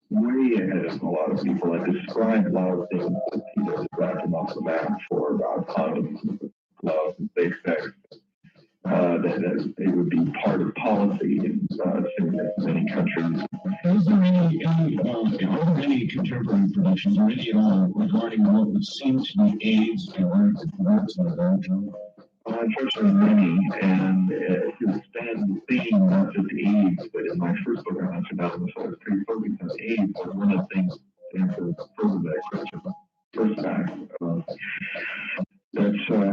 way ahead of a lot of people, and described a lot of things that people had grabbed him off the map for, about condoms, gloves, and safe sex. That it would be part of policy in many countries. Is there any contemporary predictions, or any at all, regarding what would seem to be AIDS and drugs in the long? Unfortunately, many, and to expand the theme, not just AIDS, but in my first book on NOSTRADAMUS, I was pretty focused on AIDS, but one of the things, to further that question, first back,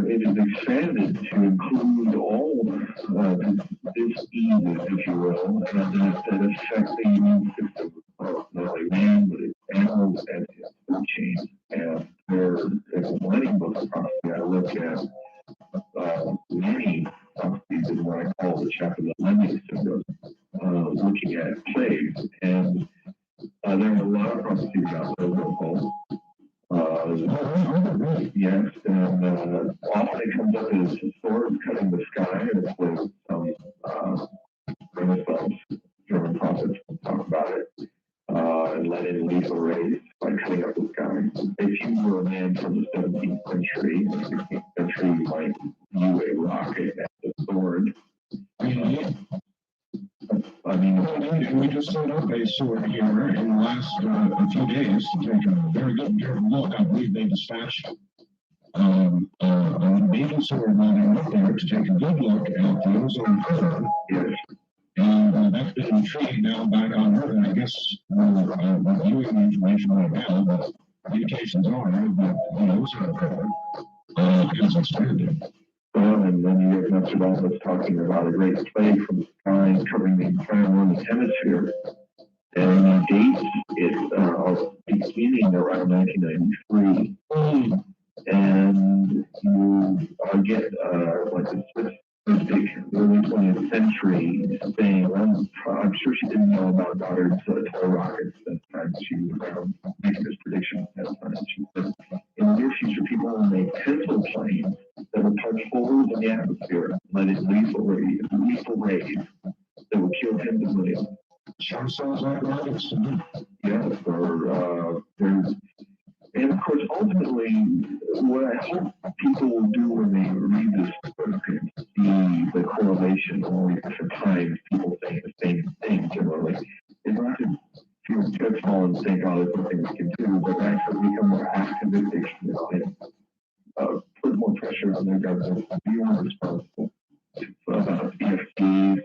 it is expanded to include all this evil, if you will, and that affect the immune system of not only man, but its animals and its food chain. And there is many books of prophecy I look at, many prophecies in what I call the chapter of the Lemming syndrome, looking at plagues. And there are a lot of prophecies about those. Yes, and often it comes up as swords cutting the sky, and it's with some Renaissance German prophets talk about it, and let in lethal rays by cutting up the sky. If you were a man from the 17th century, in the 16th century, you might view a rocket as a sword. I mean, we just set up a sword here in the last a few days to take a very good look. I believe they dispatched a major sword running up there to take a good look at the ozone curve. yes. And that's been intrigued now back on Earth. And I guess we're reviewing the information right now, but indications are that the ozone curve has expanded. And then you get Nostradamus talking about a great plague from the sky covering the entire northern hemisphere. And he dates it beginning around 1993. And you get like a specific early 20th century saying, well, I'm sure she didn't know about Goddard's toy rockets at the time she was around making this prediction at the time. She said, in the near future, people will make pencil planes that will punch holes in the atmosphere, let in lethal rays that will kill tens of millions. Sure sounds like rockets to me. Yes, or there's, and of course, all ultimately, what I hope people will do when they read this book and see the correlation or different times people say the same thing generally, is not to feel judgmental and think, oh, there's nothing we can do, but actually become more activistic, and put more pressure on their government to be more responsible about EFTs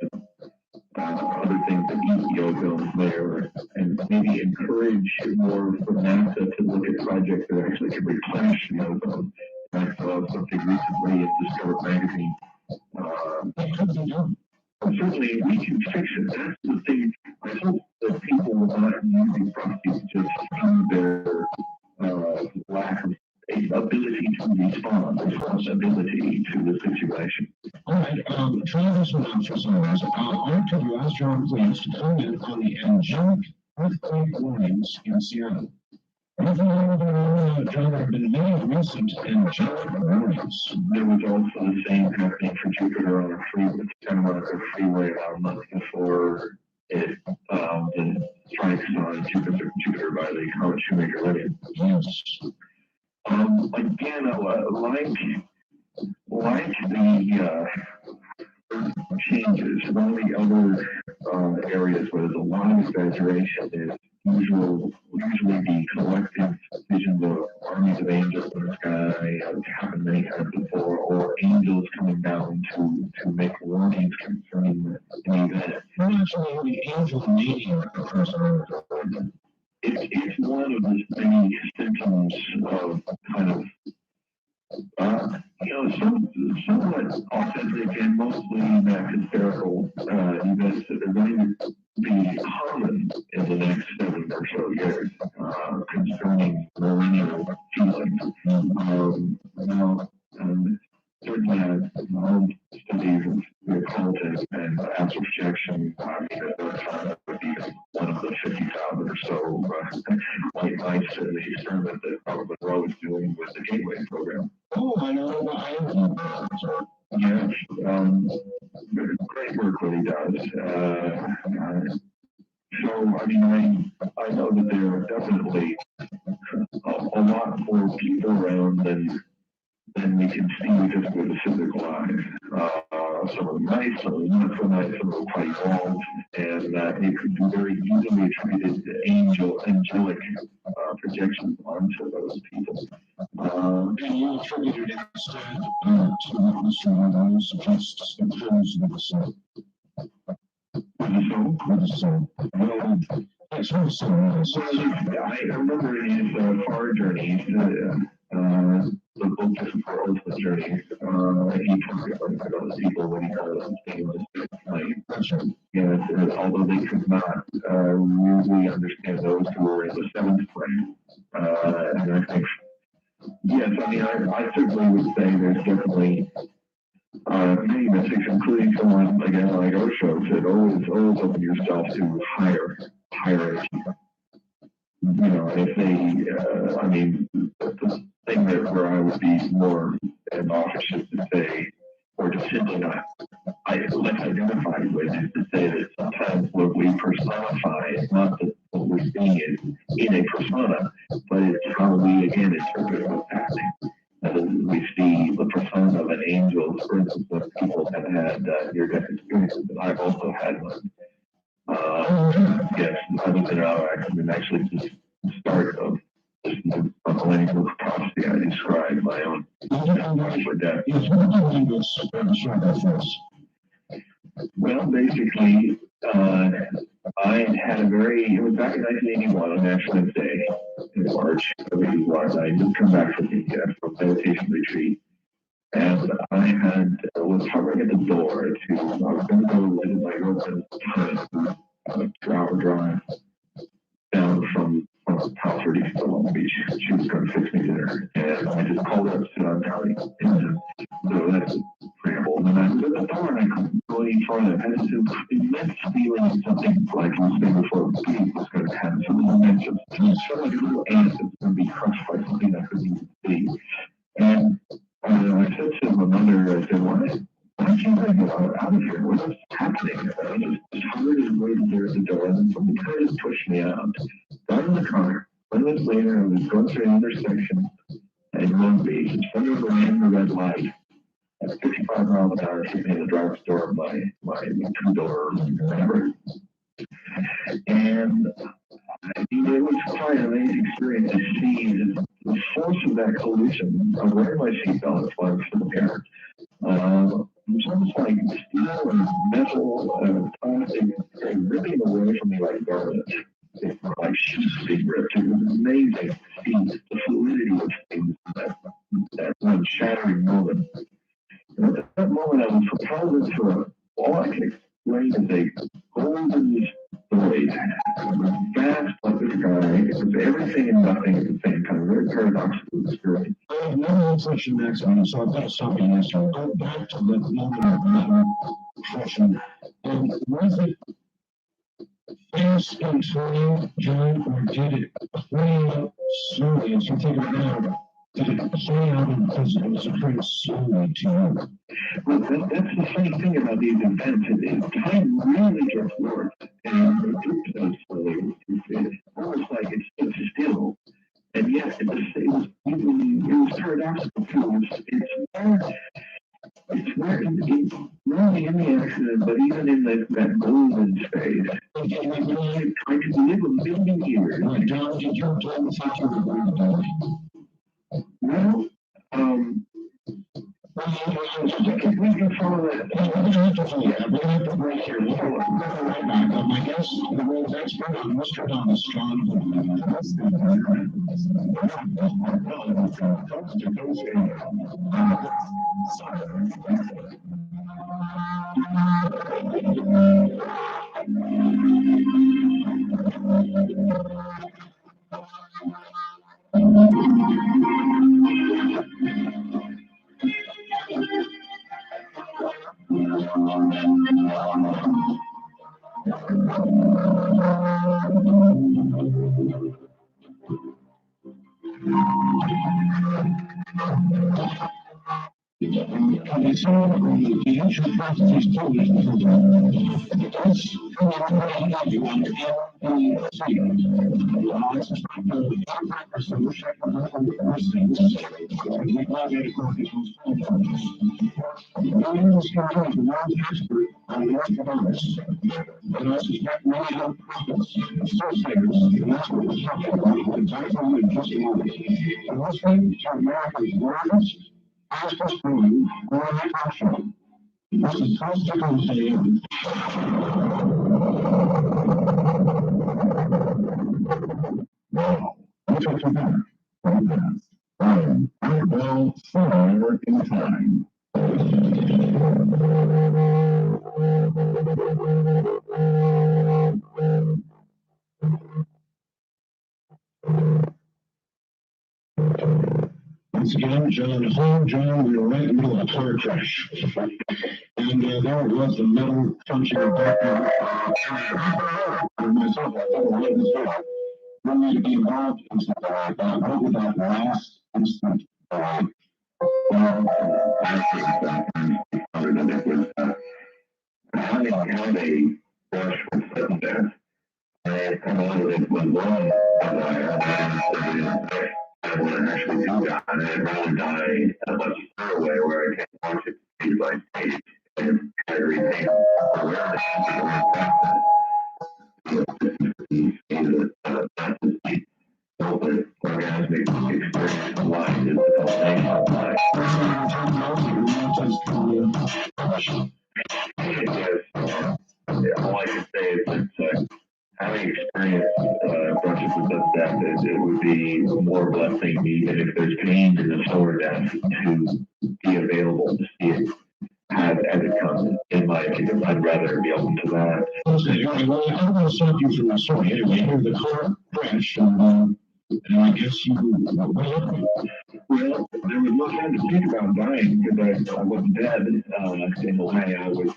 and other things that eat ozone layer, and maybe encourage more for NASA to look at projects that actually can replenish the ozone. I saw something recently in Discover magazine. Certainly, we can fix it. That's the thing. I hope that people will not use these properties to see their lack of ability to respond, responsibility to the situation. All right, try this one out for some of us. I could you ask John, please, to comment on the angelic earthquake warnings in Seattle. John, there have been many recent angelic warnings. There was also the same happening for Jupiter on a freeway about a month before it the strikes on Jupiter by the comet Shoemaker-Levy. Yes. Again, like the changes, one of the other areas where there's a lot of exaggeration is usually the collective visions of armies of angels in the sky, it's happened many times before, or angels coming down to make warnings concerning an event. Actually, the angel meeting occurs on Earth. It's one of the many symptoms of kind of somewhat authentic and mostly not hysterical events that are going to be common in the next 7 or so years concerning millennial feelings. Certainly, all studies of the occultic and astral projection, that would be one of the 50,000 or so white mice in the experiment that Robert Monroe was doing with the Gateway program. Oh, I know. I know. Yes, great work what he does. So, I know that there are definitely a lot more people around than we can see just with the physical eyes. Some of them nice, some of them not so nice, some of them quite evolved, and it could be very easily attributed to angelic projections onto those people. And you attributed it instead to what Mr. Monroe suggests occurs with the soul. With the soul. Well, it's very similar. I remember in his far journeys, the book just for ultimate journeys, he talked about those people when he called them stainless flame. That's right. Yes, although they could not really understand those who were in the 7th frame. And I think, yes, I certainly would say there's definitely many mystics, including someone again like Osho, said always open yourself to higher energy. If the thing where I would be more office is to say, or just simply not less identified with, is to say that sometimes what we personify is not what we're seeing in a persona, but it's how we again interpret what's happening. We see the persona of an angel, for instance, when people have had near-death experiences, and I've also had one. Yes, I was in actually just start of this millennial prophecy. I described my own for death. Well, basically, I had it was back in 1981 on National Women's Day in March of 81. I had just come back from India from meditation retreat. And I was hovering at the door I was going to go visit my girlfriend's tenant, a 2-hour drive down from Palo Verde to Long Beach. She was going to fix me dinner. And I just called her up, sit on County. And so that's a preamble. And then I was at the door and I couldn't go any further. I had this immense feeling something like I was saying before, the beat was going to happen. Something immense. It felt like a little ant that was going to be crushed by something I couldn't even see. And I said to my mother, I said, why can't I get out of here? What's happening? I just hurried and waited there at the door, and then something kind of pushed me out. Got in the car. 1 minute later, I was going through an intersection, remember ran the red light at 55 miles an hour, sitting in the driver's door of my two-door whatever. And I mean, it was quite an amazing experience to see the force of that collision. I'm wearing my seatbelt, that's why I'm still here. It was almost like steel and metal and plastic ripping away from me like garments. Like sheets being ripped. It was amazing to see the fluidity of things in that one shattering moment. And at that moment, I was propelled into all I can explain as a golden void. It was vast like the sky. It was everything and nothing at the same time. Very paradoxical experience. I have no inflection maximum, so I've got to stop you here. So go back to the moment of metal crushing. And was it fast and turning, John, or did it play out slowly as you think of it now? Did it play out because it was occurring slowly to you? Well, that's the funny thing about these events. Time really gets worse. And it does slowly. It's almost like it's just still. And yet, it was paradoxical too. It's where not only in the accident, but even in that golden space. Trying to live a million years. John, did you tell me that you were going to die? Well, we can follow that. We're going to have to break here. We'll go right back. My guest, the world's expert on Nostradamus, John And so the ancient prophecies told us before you on the I suspect the solution of those things is we medical people's problems. The world's expert on Nostradamus, and I suspect many other prophets, soothsayers, and that's what we're talking about exactly in just a moment. And listening to America's largest, fastest growing morning talk show. This is Constantine AM. Now, let's get to that. Well, far in time. Once again, John home, John, we were right in the middle of a car crash. And there it was, the metal punching the background. And myself, I thought, well, what is that? We need to be involved in something like that. What would that last instant like? Well, actually, that other than it was having had a brush with sudden death, I had come out of it with one desire, and I want to actually do that, and I'd rather die at a much further way where I can watch it piece by piece and try to retain awareness of the process. That's the open orgasmic experience of life is the culmination of life. All I can say is that having experienced brushes with death, it would be more blessing, even if there's pain in the slower death, to be available to see it as it comes. In my opinion, I'd rather be open to that. Okay, all right, well, I'm going to stop you from the story. Anyway, here the car crash, and I guess you, what happened? Well, there was no time to think about dying because I wasn't dead. In a way, I was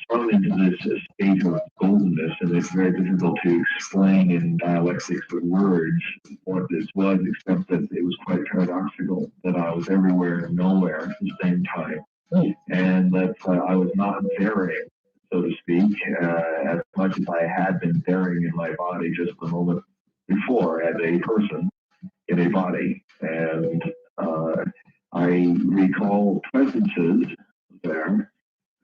thrown into this state of goldenness, and it's very difficult to explain in dialectics with words what this was, except that it was quite paradoxical that I was everywhere and nowhere at the same time, and that I was not varying, so to speak, as much as I had been varying in my body just the moment before as a person. in a body. And I recall presences there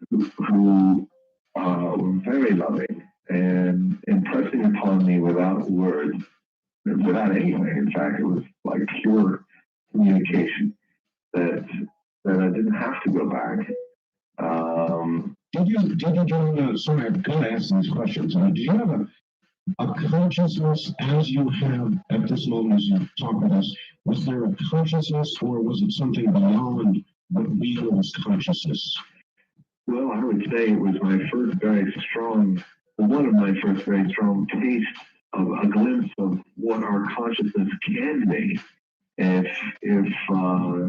who were very loving and impressing upon me without words, without anything. In fact, it was like pure communication that I didn't have to go back. Did you during sorry, I've got to ask these questions. Did you have a consciousness as you have at this moment as you talk with us? Was there a consciousness or was it something beyond what real was consciousness? Well, I would say it was my first very strong, one of my first very strong tastes of a glimpse of what our consciousness can be if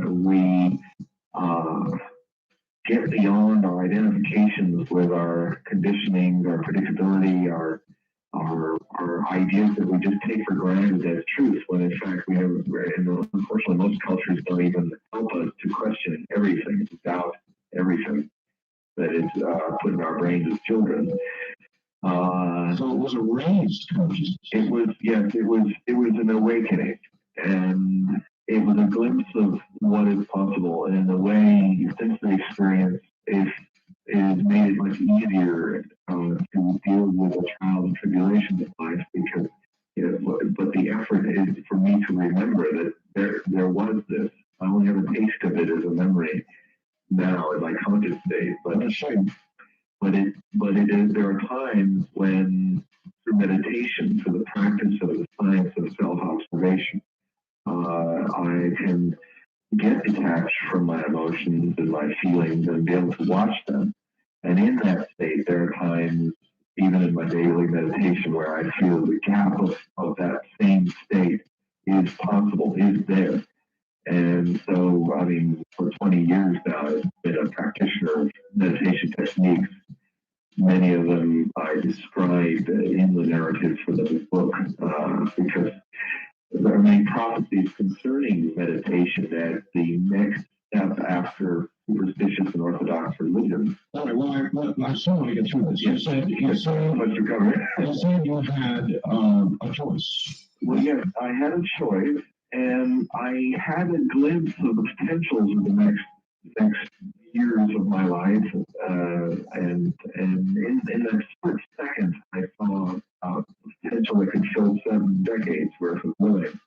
we get beyond our identifications with our conditioning, our predictability, our ideas that we just take for granted as truth, when in fact we have, and unfortunately most cultures don't even help us to question everything, to doubt everything that is put in our brains as children. So it was a raised consciousness. It was, yes, it was an awakening, and it was a glimpse of what is possible. And in a way, sensory experience is made it much easier to deal with the trials and tribulations of life, because but the effort is for me to remember that there was this. I only have a taste of it as a memory now in my conscious state, but it is, there are times when through meditation, through the practice of the science of self-observation, I can get detached from my emotions and my feelings and be able to watch them. And in that state, there are times, even in my daily meditation, where I feel the gap of that same state is possible, is there. And so, I mean, for 20 years now, I've been a practitioner of meditation techniques. Many of them I describe in the narrative for the book, because there are many prophecies concerning meditation as the next step after superstitious and orthodox religion. All right, well, I still want to get through this. You said you had a choice. Well, yes, I had a choice, and I had a glimpse of the potentials of the next years of my life, and in that split second, I saw potential that could fill 7 decades worth of living,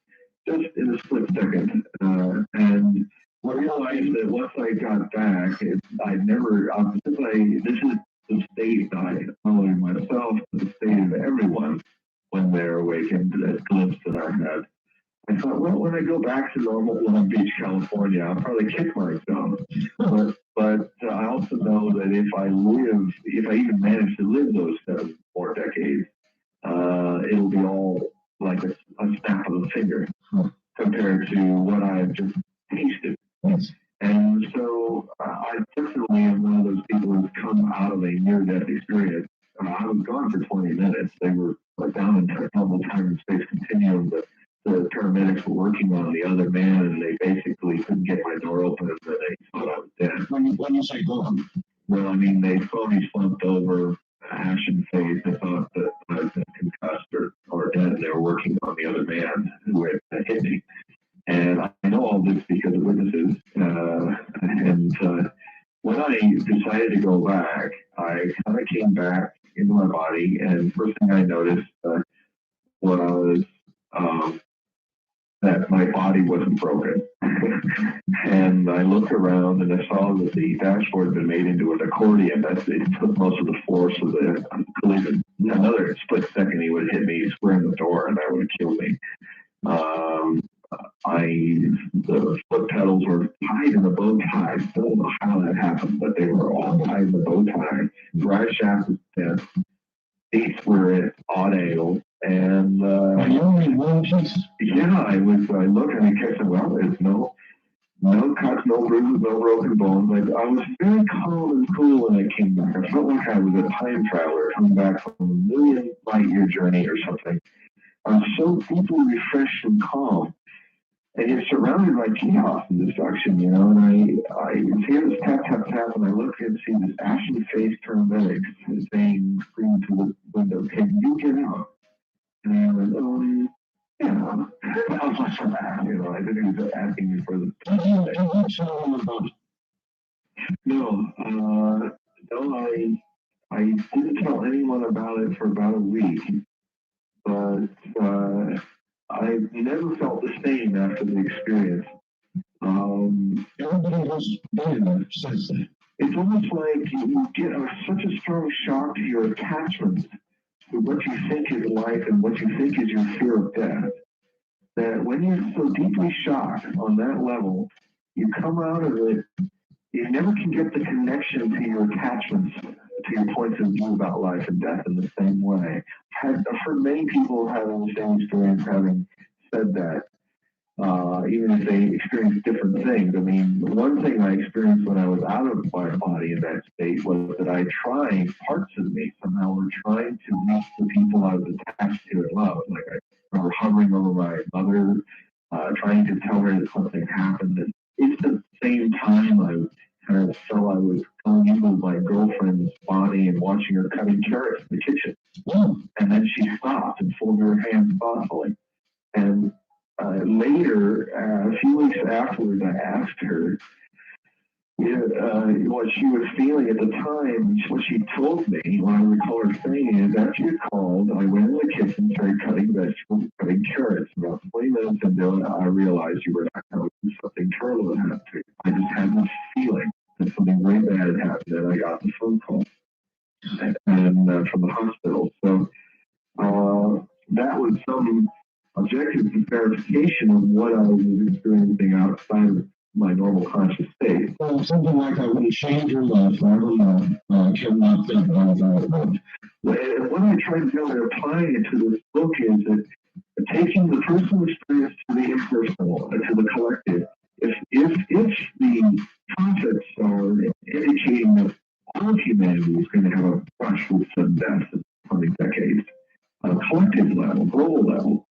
just in a split second. And I realized that once I got back, I never, this is the state I owe myself, the state of everyone when they're awakened, that glimpse that I had. I thought, well, when I go back to normal Long Beach, California, I'll probably kick myself. But I also know that if I even manage to live those 7 more decades, it'll be all like a snap of the finger compared to what I've just tasted. Yes. And so I definitely am one of those people who's come out of a near-death experience. I was gone for 20 minutes. They were down in a normal time and space continuum. The paramedics were working on the other man, and they basically couldn't get my door open, and they thought I was dead. When you say gone? Well, I mean, they phony slumped over, ashen face. They thought that I was concussed or dead, and they were working on the other man who had hit me. And I know all this because of witnesses. And when I decided to go back, I kind of came back into my body, and first thing I noticed was that my body wasn't broken. And I looked around and I saw that the dashboard had been made into an accordion. It took most of the force of the collision. Another split second, he would hit me square in the door and that would have killed me. The foot pedals were tied in a bow tie. I don't know how that happened, but they were all tied in a bow tie. Drive shaft was tense. Seats were at odd angles. And you only in one piece? Yeah, I looked and I kept saying, well, there's no cuts, no bruises, no broken bones. I was very calm and cool when I came back. I felt like I was a time traveler coming back from a million light year journey or something. I was so deeply refreshed and calm. And you're surrounded by chaos and destruction, and I hear this tap, tap, tap, and I look and see this ashen-faced paramedic saying, screaming to the window, can you get out? And I went, know, that was my son back, you know, I think he was asking me for the. And you tell him about it. No, I didn't tell anyone about it for about a week, but I never felt the same after the experience. Everybody has been there since then. It's almost like you get such a strong shock to your attachment to what you think is life and what you think is your fear of death, that when you're so deeply shocked on that level, you come out of it, you never can get the connection to your attachments, to your points of view about life and death in the same way. I've heard many people having the same experience, having said that, even if they experience different things. I mean, one thing I experienced when I was out of my body in that state was that I tried, parts of me somehow were trying to reach the people I was attached to and loved. Like I remember hovering over my mother, trying to tell her that something happened. And it's the same time I kind of felt I was going into my girlfriend's body and watching her cutting carrots in the kitchen. And then she stopped and folded her hands thoughtfully. And later, a few weeks afterwards, I asked her what she was feeling at the time. What she told me, what I recall her saying is, after you called, I went in the kitchen, started cutting vegetables, cutting carrots. About 20 minutes into it, I realized you were not going to do something terrible had happened to you. I just had this feeling that something very bad had happened, and I got the phone call and from the hospital. So that was some objective verification of what I was experiencing outside of my normal conscious state. Well, something like that would change your life. I don't know. Cannot think about that. And what I tried to do in applying it to this book is that taking the personal experience to the impersonal, to the collective. If the concepts are indicating that all humanity is going to have a brush with sudden death in the coming decades, on a collective level, global level,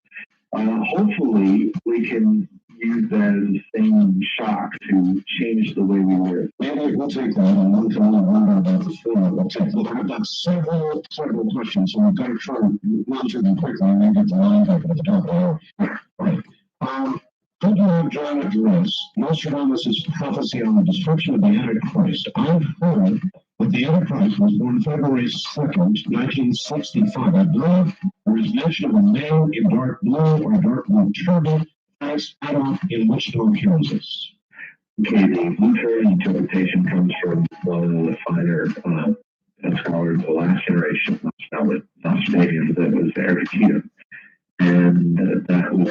hopefully we can use that as the same shock to change the way we live. Maybe we'll take that and we'll tell them about the film. Look, I've got several questions, so we've got to try to run through them quickly and then get the line up at the top of the hour. Right. Could you have John address Nostradamus' prophecy on the destruction of the Antichrist? I've heard that the Antichrist was born February 2nd, 1965. I believe there is mention of a man in dark blue or dark blue turban. Thanks, Adolf in Wichita, Kansas. Okay, the Lutheran interpretation comes from one of the finer scholars of the last generation, Nostradamus, that was RadiaTion. And that was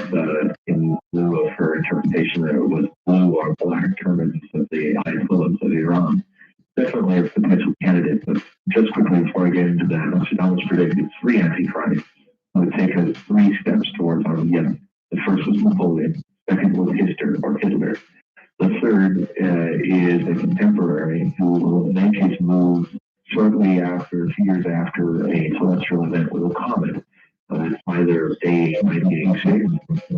in lieu of her interpretation that it was blue or black turbans of the Ayatollahs of Iran. Definitely a potential candidate, but just quickly before I get into that, Nostradamus predicted 3 antichrists. It would take us 3 steps towards Armageddon. The first was Napoleon, second was Hitler. The third is a contemporary who will make his move shortly after, 2 years after, a celestial event with a comet. Either a 1986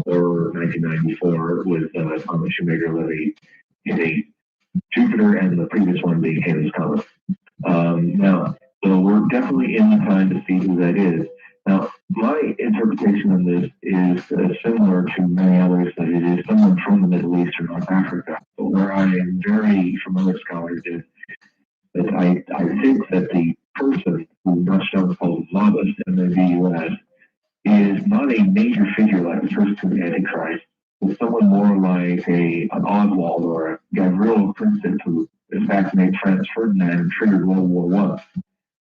or 1994 with Thomas Shoemaker-Levy hitting Jupiter and the previous one being Halley's Comet. Now, so we're definitely in the time to see who that is. Now, my interpretation of this is similar to many others, that it is someone from the Middle East or North Africa. But where I vary from other scholars is that I think that the person who Nostradamus calls Labus in the U.S. is not a major figure like the first 2 Antichrist, but someone more like an Oswald or a Gavrilo Princip who assassinated Franz Ferdinand and triggered World War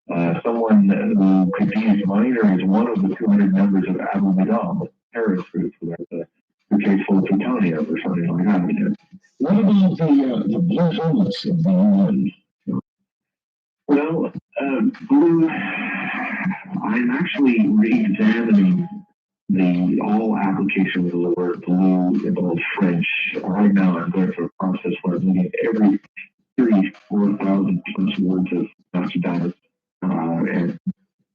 I. Someone who could be as minor as one of the 200 members of Abu Dhabi, the terrorist group who has a suitcase full of plutonium or something like that. What about the blue helmets of the UN? Well, blue, I'm actually re-examining the all application of the word blue in both French. Right now I'm going through a process where I'm looking at every 34,000 plus words of Nostradamus and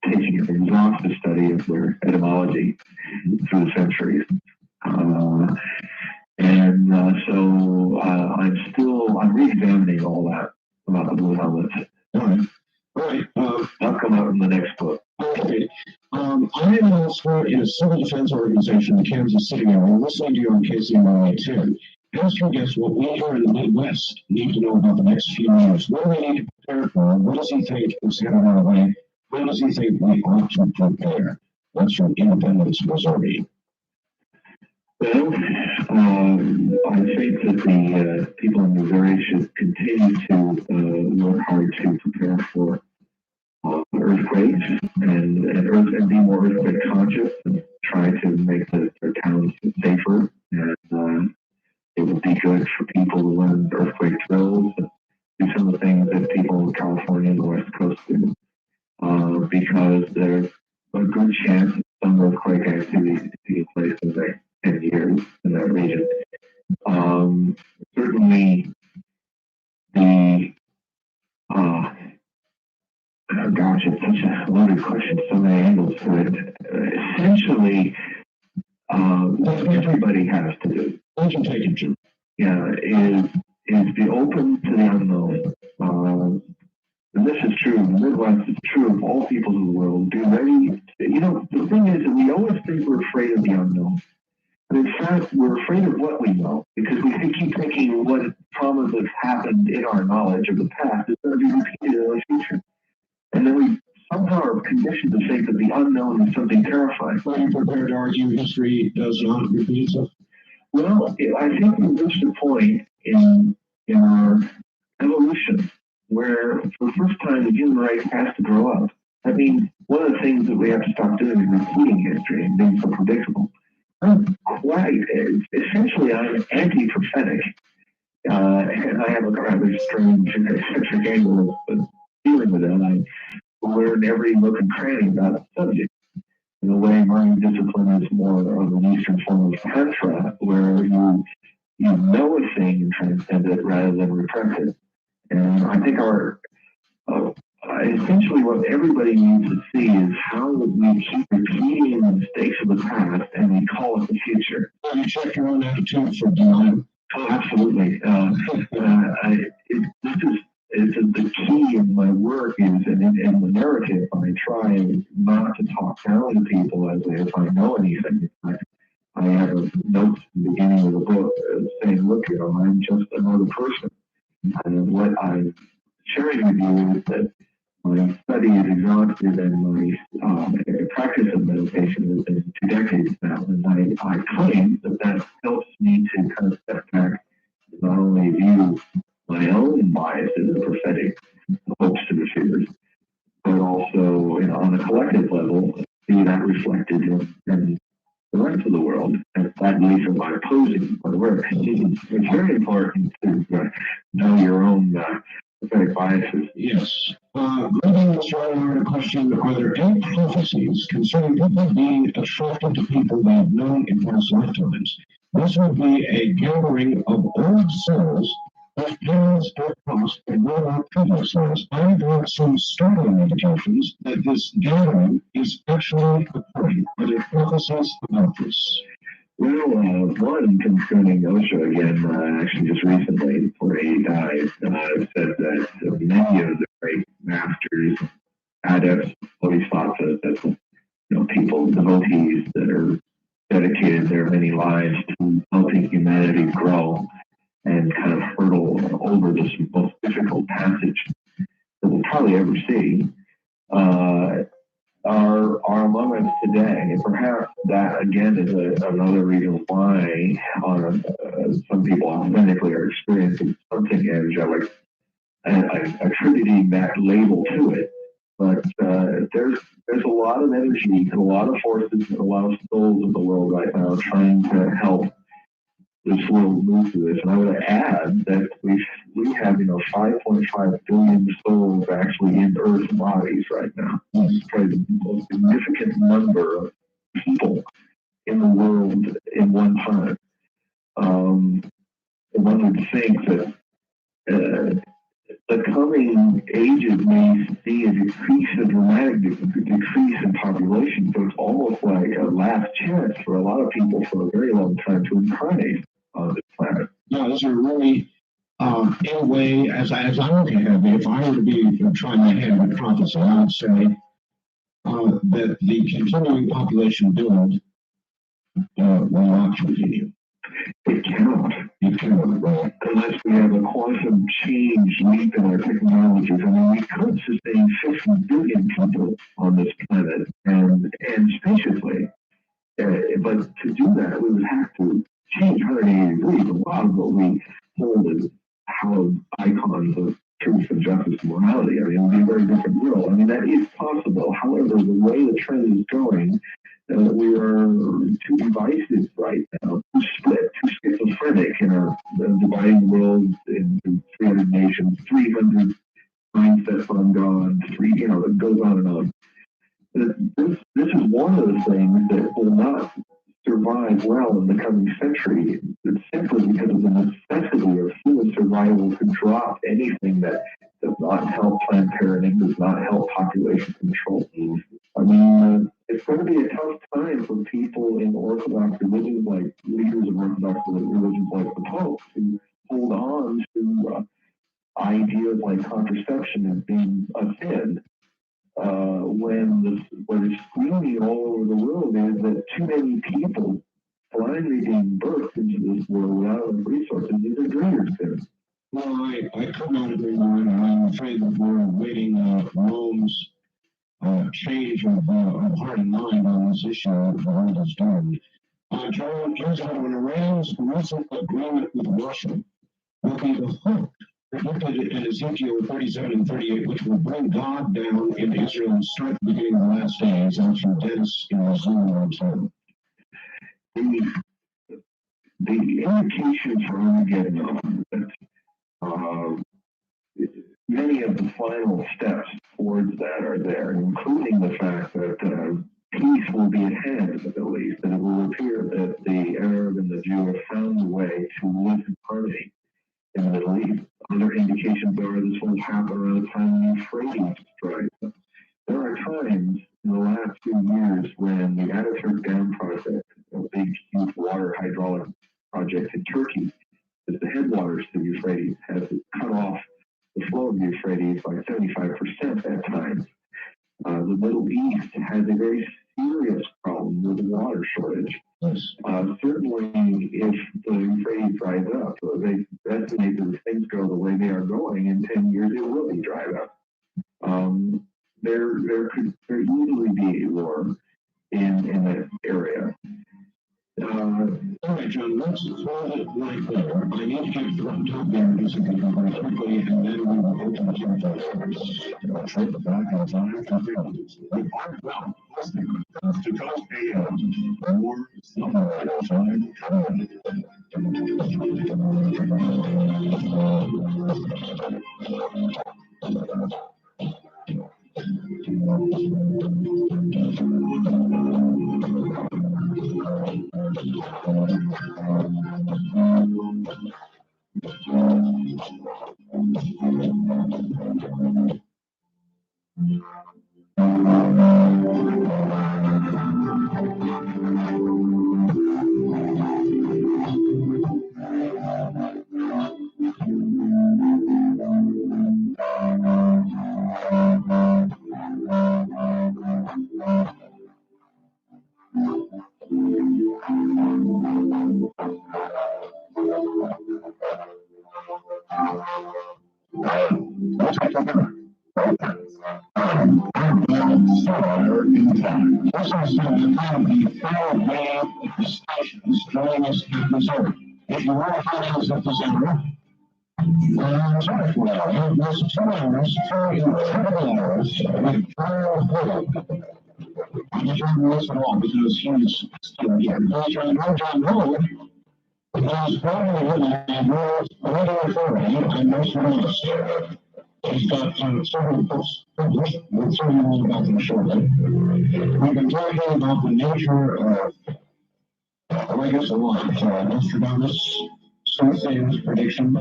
taking an exhaustive study of their etymology through the centuries. I'm re-examining all that about the blue helmets. All right. I'll come out in the next book. Okay. I am also elsewhere in a civil defense organization in the Kansas City area, listening to you on KCMI 10. Ask your guest what we here in the Midwest need to know about the next few years. What do we need to prepare for? What does he think is headed our way? How does he think we ought to prepare? That's from Independence, Missouri. Well, I think that the people in Missouri should continue to work hard to prepare for earthquakes and be more earthquake conscious and try to make their towns safer. And it would be good for people to learn earthquake drills and do some of the things that people in California and the West Coast do, because there's a good chance of some earthquake activity taking place in the next 10 years in that region. Certainly, the gosh, it's such a loaded question, so many angles to it. Essentially, everybody has to do. I can take it, Jim. Yeah, is be open to the unknown. And this is true in the Midwest, it's true of all peoples of the world. Be ready. The thing is that we always think we're afraid of the unknown. But in fact, we're afraid of what we know because we keep thinking what traumas have happened in our knowledge of the past is going to be repeated in the future. And then we somehow are conditioned to think that the unknown is something terrifying. Are you prepared to argue history does not repeat itself? Well, I think we've reached a point in our evolution where, for the first time, the human race has to grow up. I mean, one of the things that we have to stop doing is repeating history and being so predictable. Essentially, I'm anti-prophetic, and I have a rather strange eccentric angle of dealing with that. I learn every nook and cranny about the subject. In a way, my discipline is more of an Eastern form of tantra, where you know a thing and transcend it rather than repress it. And I think essentially what everybody needs to see is how we keep repeating the mistakes of the past and we call it the future. You check your own attitude for denial. Oh, absolutely. This is the key in my work is in the narrative. I try not to talk down to people as if I know anything. I have a note at the beginning of the book saying, look, I'm just another person. And what I'm sharing with you is that my study is exhausted and my practice of meditation has been 2 decades now. And I claim that helps me to kind of step back and not only view my own biases and prophetic hopes and fears, but also on a collective level, see that reflected in the rest of the world. And that leads to my opposing my work. It's very important to know your own prophetic biases. Yes. Moving this right a question, are there any prophecies concerning people being attracted to people they have known in past lifetimes? This would be a gathering of old souls whose parents have crossed and will not previous souls. Are there some startling indications that this gathering is actually occurring? Are there prophecies about this? Well, one concerning Osho again, actually just recently before he died, said that many of the great masters, adepts, bodhisattvas, that's people, devotees that are dedicated their many lives to helping humanity grow and kind of hurdle over this most difficult passage that we'll probably ever see, are among us today. And perhaps that, again, is another reason why some people authentically are experiencing something angelic and attributing that label to it. But there's a lot of energy, a lot of forces, and a lot of souls in the world right now trying to help this world move through this. And I would add that we have 5.5 billion souls actually in Earth's bodies right now. It's probably the most significant number of people in the world in one time. One would think that the coming ages may see a dramatic decrease in population. So it's almost like a last chance for a lot of people for a very long time to incarnate on this planet. Yeah, those are really, in a way, as I look ahead, if I were to be trying my hand with prophecy, I would say that the continuing population build will not continue. It cannot. It cannot, right? Unless we have a quantum change leap in our technologies. I mean, we could sustain 50 billion people on this planet and spaciously. But to do that, we would have to change 180 degrees. A lot of what we hold as hallowed icons of truth and justice and morality. I mean, it would be a very different world. I mean, that is possible. However, the way the trend is going, we are too divisive right now, too split, too schizophrenic in a dividing world into 300 nations, 300 mindsets on God, it goes on and on. This is one of the things that will not survive well in the coming century. It's simply because of the necessity of human survival to drop anything that does not help Planned Parenthood, does not help population control. I mean, it's going to be a tough time for people in Orthodox religions, like leaders of Orthodox religions like the Pope, to hold on to ideas like contraception as being a sin. What is screaming all over the world is that too many people blindly being birthed into this world without enough resources is a greater sin. Well, I could not agree more, and I'm afraid that we're awaiting Rome's change of heart and mind on this issue of the world is doomed. Joe, here's how when Iran's recent agreement with Russia will be the hook predicted in Ezekiel 37 and 38, which will bring God down into Israel and start the beginning of the last days. And from Dennis in Missouri on time. The indications for Armageddon that many of the final steps towards that are there, including the fact that peace will be at hand in the Middle East, and it will appear that the Arab and the Jew have found a way to live in harmony in the Middle East. Other indications are this will happen around the time the Euphrates dries up. There are times in the last few years when the Ataturk Dam project, a big, huge water hydraulic project in Turkey, as the headwaters to the Euphrates, has cut off the flow of the Euphrates by 75% at times. The Middle East has a very serious problem with water shortage. Certainly, if the Euphrates dries up, they estimate that if things go the way they are going, in 10 years it will be dried up. There could easily be a war in that area. All right, John, let's throw it right there. I need to get from top there and do something very quickly, and then we will open the floor for trip back on time for realities. We are well listening to Coast AM. More summer on time. If you want to finance at this area, sorry for that. There's 2 hours, 2 incredible hours with Kyle Hood. You don't miss at all because he's still here. John Hood is probably living in the radio authority and Nostradamus. He's got several books published. We'll tell you all about them shortly. We've been talking about the nature of, I guess, a lot. Nostradamus, soothsayers, prediction,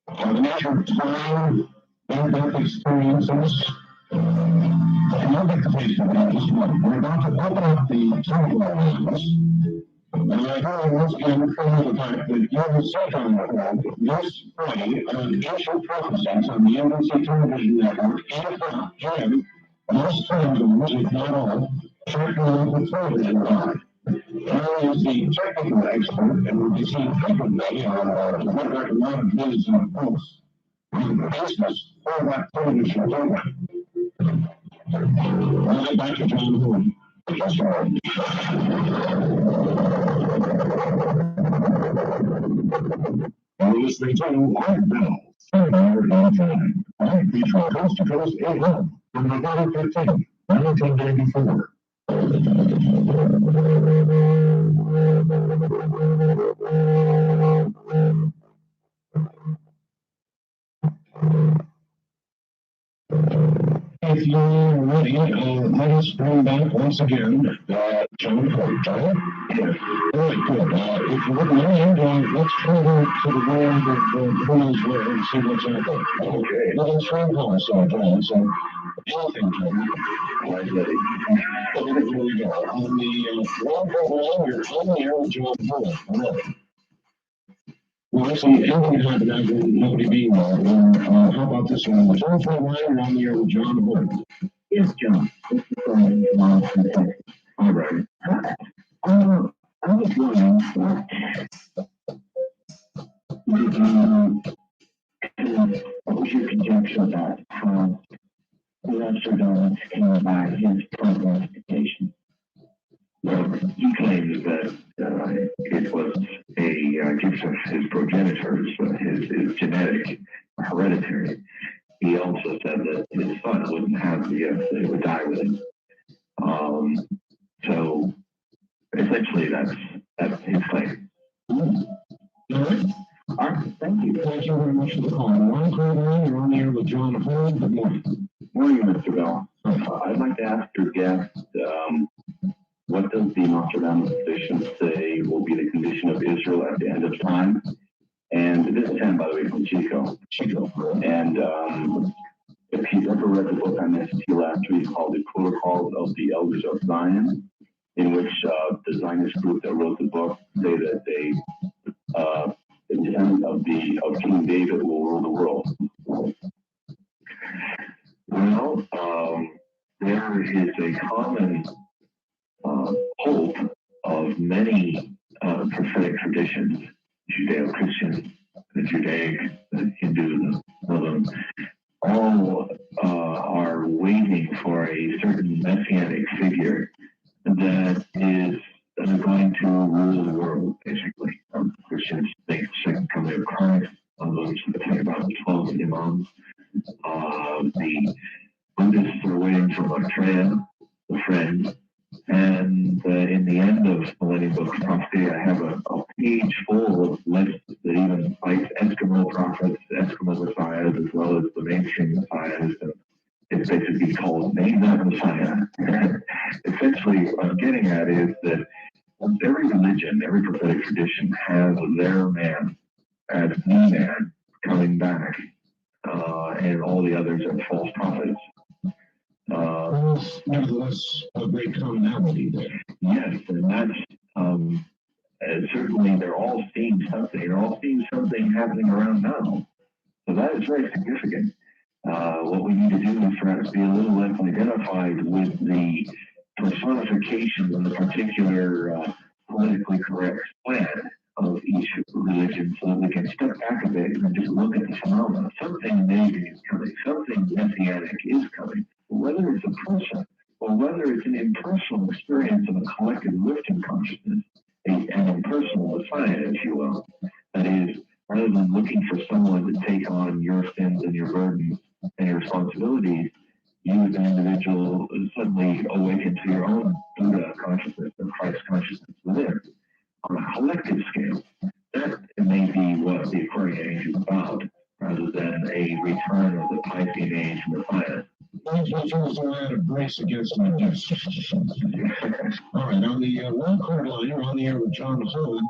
the nature of time, in-depth experiences. And you'll get the taste of that this morning. We're about to open up the telephone lines. And I heard once again refer to the fact that you will see on this Friday on Ancient Prophecies on the NBC Television Network, 8 o'clock p.m. Most times in music, not all, certainly with television on. Harry is the technical expert and will be seen frequently on what recommend his books in the business for that television program. Right back to John Hood. Just You're listening to Art Bell, somewhere in time. I feature Coast to Coast AM from November 15, 1994. If you're ready, let us bring back once again John Hood. John? Yes. All right, good. If you wouldn't mind, let's turn over to the world of who knows where and see what's out there. Okay. Little phone call, John. So, anything, John. I'm ready. Here we go. On the long line, you're on the air with John Hood. All right. Well, actually, anything can happen after nobody being there. How about this one? The telephone line, you're on the air with John Hood. Yes, John. This is from Texas. All right. I was wondering what was your conjecture about how Nostradamus came about his prognostication? Well, he claims that it was a gift of his progenitors, his genetic, hereditary. He also said that his son wouldn't have the gift, that it would die with him. So essentially, that's his claim. All right. All right, thank you. Thank you very much for the call. Ron Cordline, you're on the air with John Hood. Good morning. Morning, Mr. Bell. I'd like to ask your guest, what does the Nostradamus tradition say will be the condition of Israel at the end of time? And this is Sam, by the way, from Chico. And if you've ever read the book I mentioned to you last week called The Protocols of the Elders of Zion, in which the Zionist group that wrote the book say that the descendant of King David will rule the world. Well, there is a common hope of many prophetic traditions, Judeo-Christian, the Judaic, the Hindu, the Muslim, all are waiting for a certain messianic figure that is going to rule the world, basically. Christians think the second coming of Christ, those who think about the 12 imams. The Buddhists are waiting for Maitreya, the friend. And in the end of Millennium Book of Prophecy, I have a page full of lists that even fight Eskimo prophets, Eskimo messiahs, as well as the mainstream messiahs. And it's basically called Name That Messiah. Essentially, what I'm getting at is that every religion, every prophetic tradition has their man as the man coming back, and all the others are false prophets. Nevertheless, a great commonality there. Yes, and that's certainly they're all seeing something. They're all seeing something happening around now. So that is very significant. What we need to do is perhaps be a little less identified with the personification and the particular politically correct plan of each religion, so that we can step back a bit and just look at the phenomena. Something amazing is coming. Something messianic is coming. Whether it's a person or whether it's an impersonal experience of a collective lifting consciousness, an impersonal Messiah, if you will, that is, rather than looking for someone to take on your sins and your burdens and your responsibilities, you as an individual suddenly awaken to your own Buddha consciousness and Christ consciousness within. On a collective scale, that may be what the Aquarian Age is about, rather than a return of the Piscean Age Messiah. Which was a lot of grace against my guest. All right, on the long cord line, you're on the air with John Hood.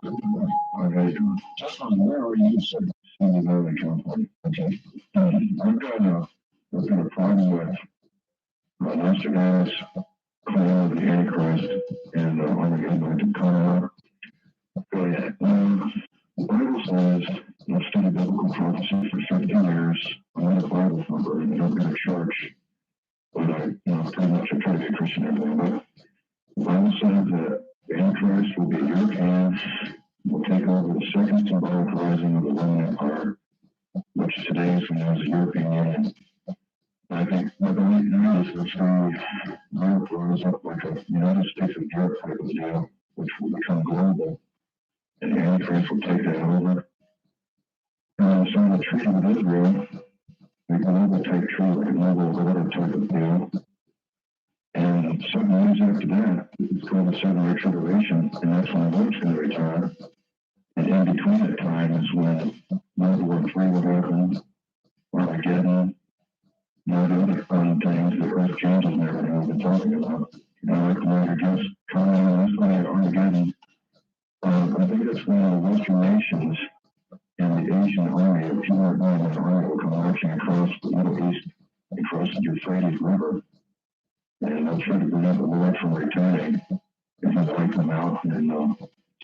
All right, Just on where are you, sir? in the northern California. Okay. I've got a problem with Nostradamus, calling out the Antichrist, and Armageddon to come out. Go ahead. The Bible says, I've studied biblical prophecy for 15 years. I have a Bible number, and I don't go to church. But I pretty much I try to be a Christian everything, but the Bible says that the Antichrist will be at Europeans, will take over the second symbolic rising of the Roman Empire, which today is known as the European Union. And I think by the late 90s, we'll see Europe rise up like a United States of Europe type of deal, which will become global, and the Antichrist will take that over. And so the treaty with Israel, a global type treaty, like a global order type of deal. And 7 years after that, it's called the 7-year tribulation, and that's when the Lord's going to return. And in between that time is when World War III will happen, Armageddon, the other fun things, the earth changes and everything we've been talking about. Like the one you're just commenting on this one at Armageddon, I think that's when the Western nations and the Asian army, the 200 million army, will come marching across the Middle East, across the Euphrates River, and they'll try to prevent the Lord from returning, and he'll wipe them out and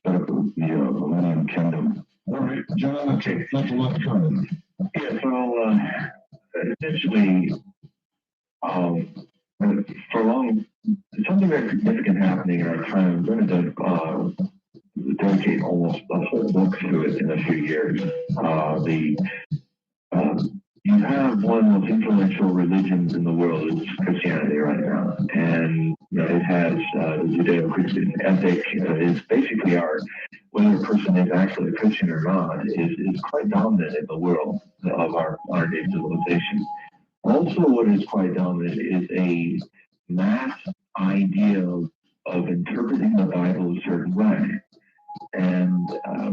set up the Millennium Kingdom. All right, John, okay, thanks a lot for coming. Yeah, so essentially, for long, something very significant happening in our time. I'm going to dedicate almost a whole book to it in a few years. You have one of the most influential religions in the world is Christianity right now, and it has the Judeo-Christian ethic is basically whether a person is actually a Christian or not is quite dominant in the world of our modern-day civilization. Also, what is quite dominant is a mass idea of interpreting the Bible a certain way. And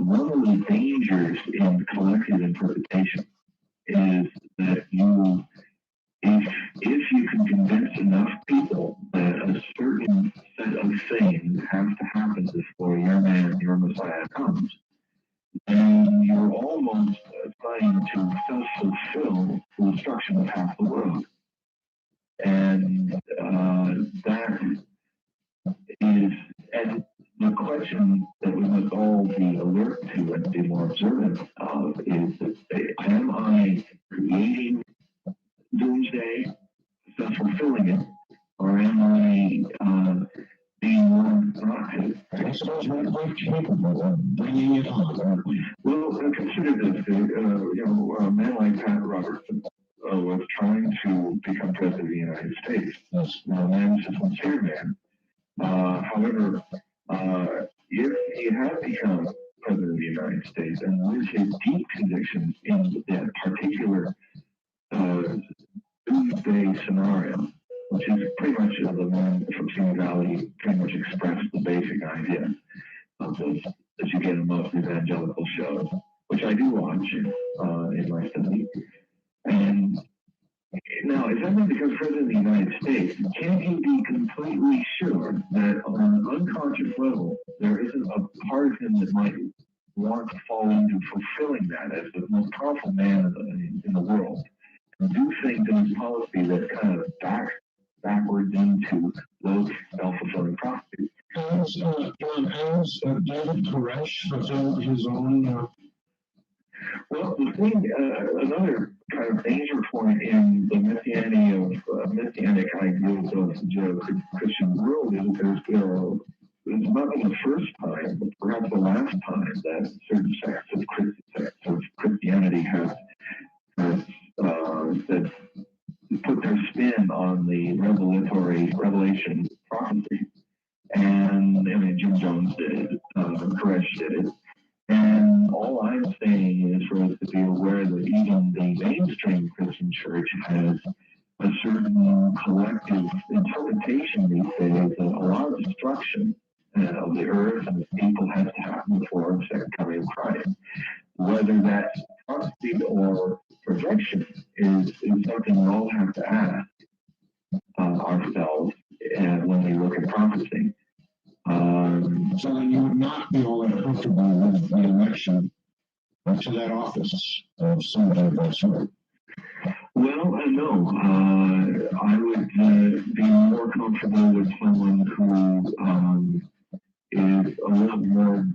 one of the dangers in collective interpretation is that if you can convince enough people that a certain set of things have to happen before your man, your Messiah comes, then you're almost trying to self-fulfill the destruction of half the world. And that is, and the question that we must all be alert to and be more observant of is, am I creating doomsday, self-fulfilling it, or am I being warned not to? I suppose we're quite capable of bringing it on, aren't we? Well, consider this, a man like Pat Robertson was trying to become president of the United States. Yes. Now, a man is a sincere man. However, if he had become president of the United States and with his deep convictions in that particular doomsday scenario, which is pretty much the man from Simi Valley pretty much expressed the basic idea of those that you get in most evangelical shows, which I do watch in my study. And now, if someone becomes president of the United States, can he be completely sure that on an unconscious level, there isn't a part of him that might want to fall into fulfilling that as the most powerful man in the world, and do things in his policy that kind of backwards into those self-fulfilling prophecies? Has David Koresh fulfilled his own? Well, the thing, another kind of danger point in the messianic ideals of the Christian world is that it's not been the first time, but perhaps the last time that certain sects of Christianity have that put their spin on the revelation prophecy. And I mean, Jim Jones did it, Koresh did it. And all I'm saying is for us to be aware that even the mainstream Christian church has a certain collective interpretation these days that a lot of destruction of the earth and the people has to happen before the second coming of Christ. Whether that's prophecy or projection is something we all have to ask ourselves when we look at prophecy. So then you would not be all that comfortable with the election to that office of somebody of that sort? Well, no. I would be more comfortable with someone who is a little more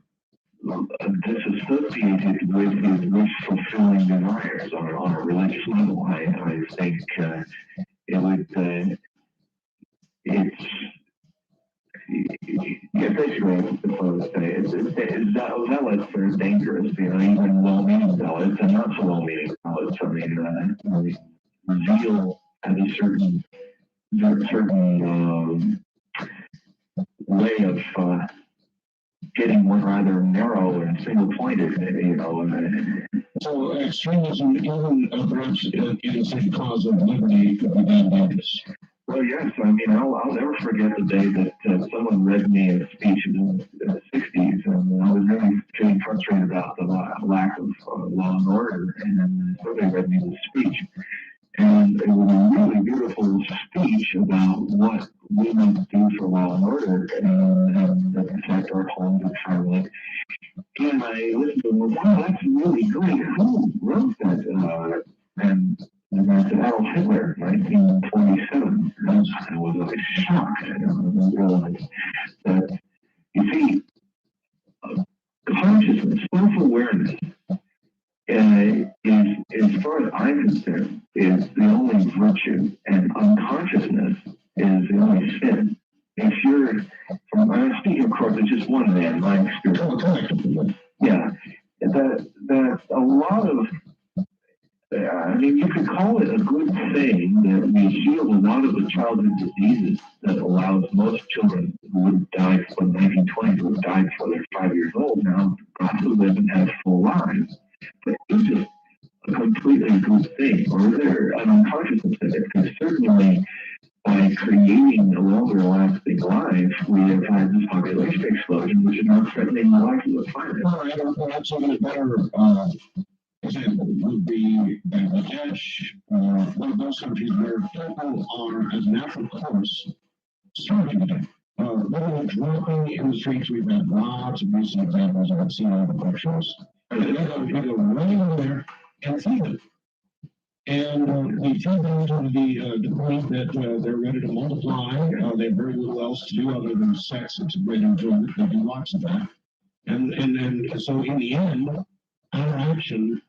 disassociated with his wish-fulfilling desires on a religious level. I think it would it's yeah, basically that's what I would say. It's zealots are dangerous, even well-meaning zealots and not so well-meaning zealots. I mean, zeal has a certain way of getting one rather narrow and single-pointed, So extremism, even perhaps in such a cause of liberty, could be dangerous. Well, yes. I mean, I'll never forget the day that someone read me a speech in the 60s, and I was really feeling frustrated about the lack of law and order, and somebody read me this speech. And it was a really beautiful speech about what we must do for law and order and protect our homes and family. And I listened to him, wow, that's really great. Who wrote that? And I said, Adolf Hitler, 1927. I was like shocked. I realized that, you see, consciousness, self-awareness, is, as far as I'm concerned, is the only virtue, and unconsciousness is the only sin. If you're, I'm speaking, of course, it's just one man, my experience. Yeah, that a lot of, I mean, you could call it a good thing that we heal a lot of the childhood diseases that allows most children who would die from 1920s, who have died before they're 5 years old now, to live and have full lives. But is it a completely good thing, or is there an unconsciousness in it? Because certainly, by creating a longer lasting life, we have had this population explosion, which is now threatening the life of the planet. All right, or perhaps even a better example would be Bangladesh, one of those countries where people are, as a natural course, starving to death. Literally dropping in the streets. We've had lots of recent examples. I've seen all the pictures. You go running over there and feed them. And we feed them to the point that they're ready to multiply. They have very little else to do other than sex. It's a great enjoyment. They do lots of that. And so in the end, our action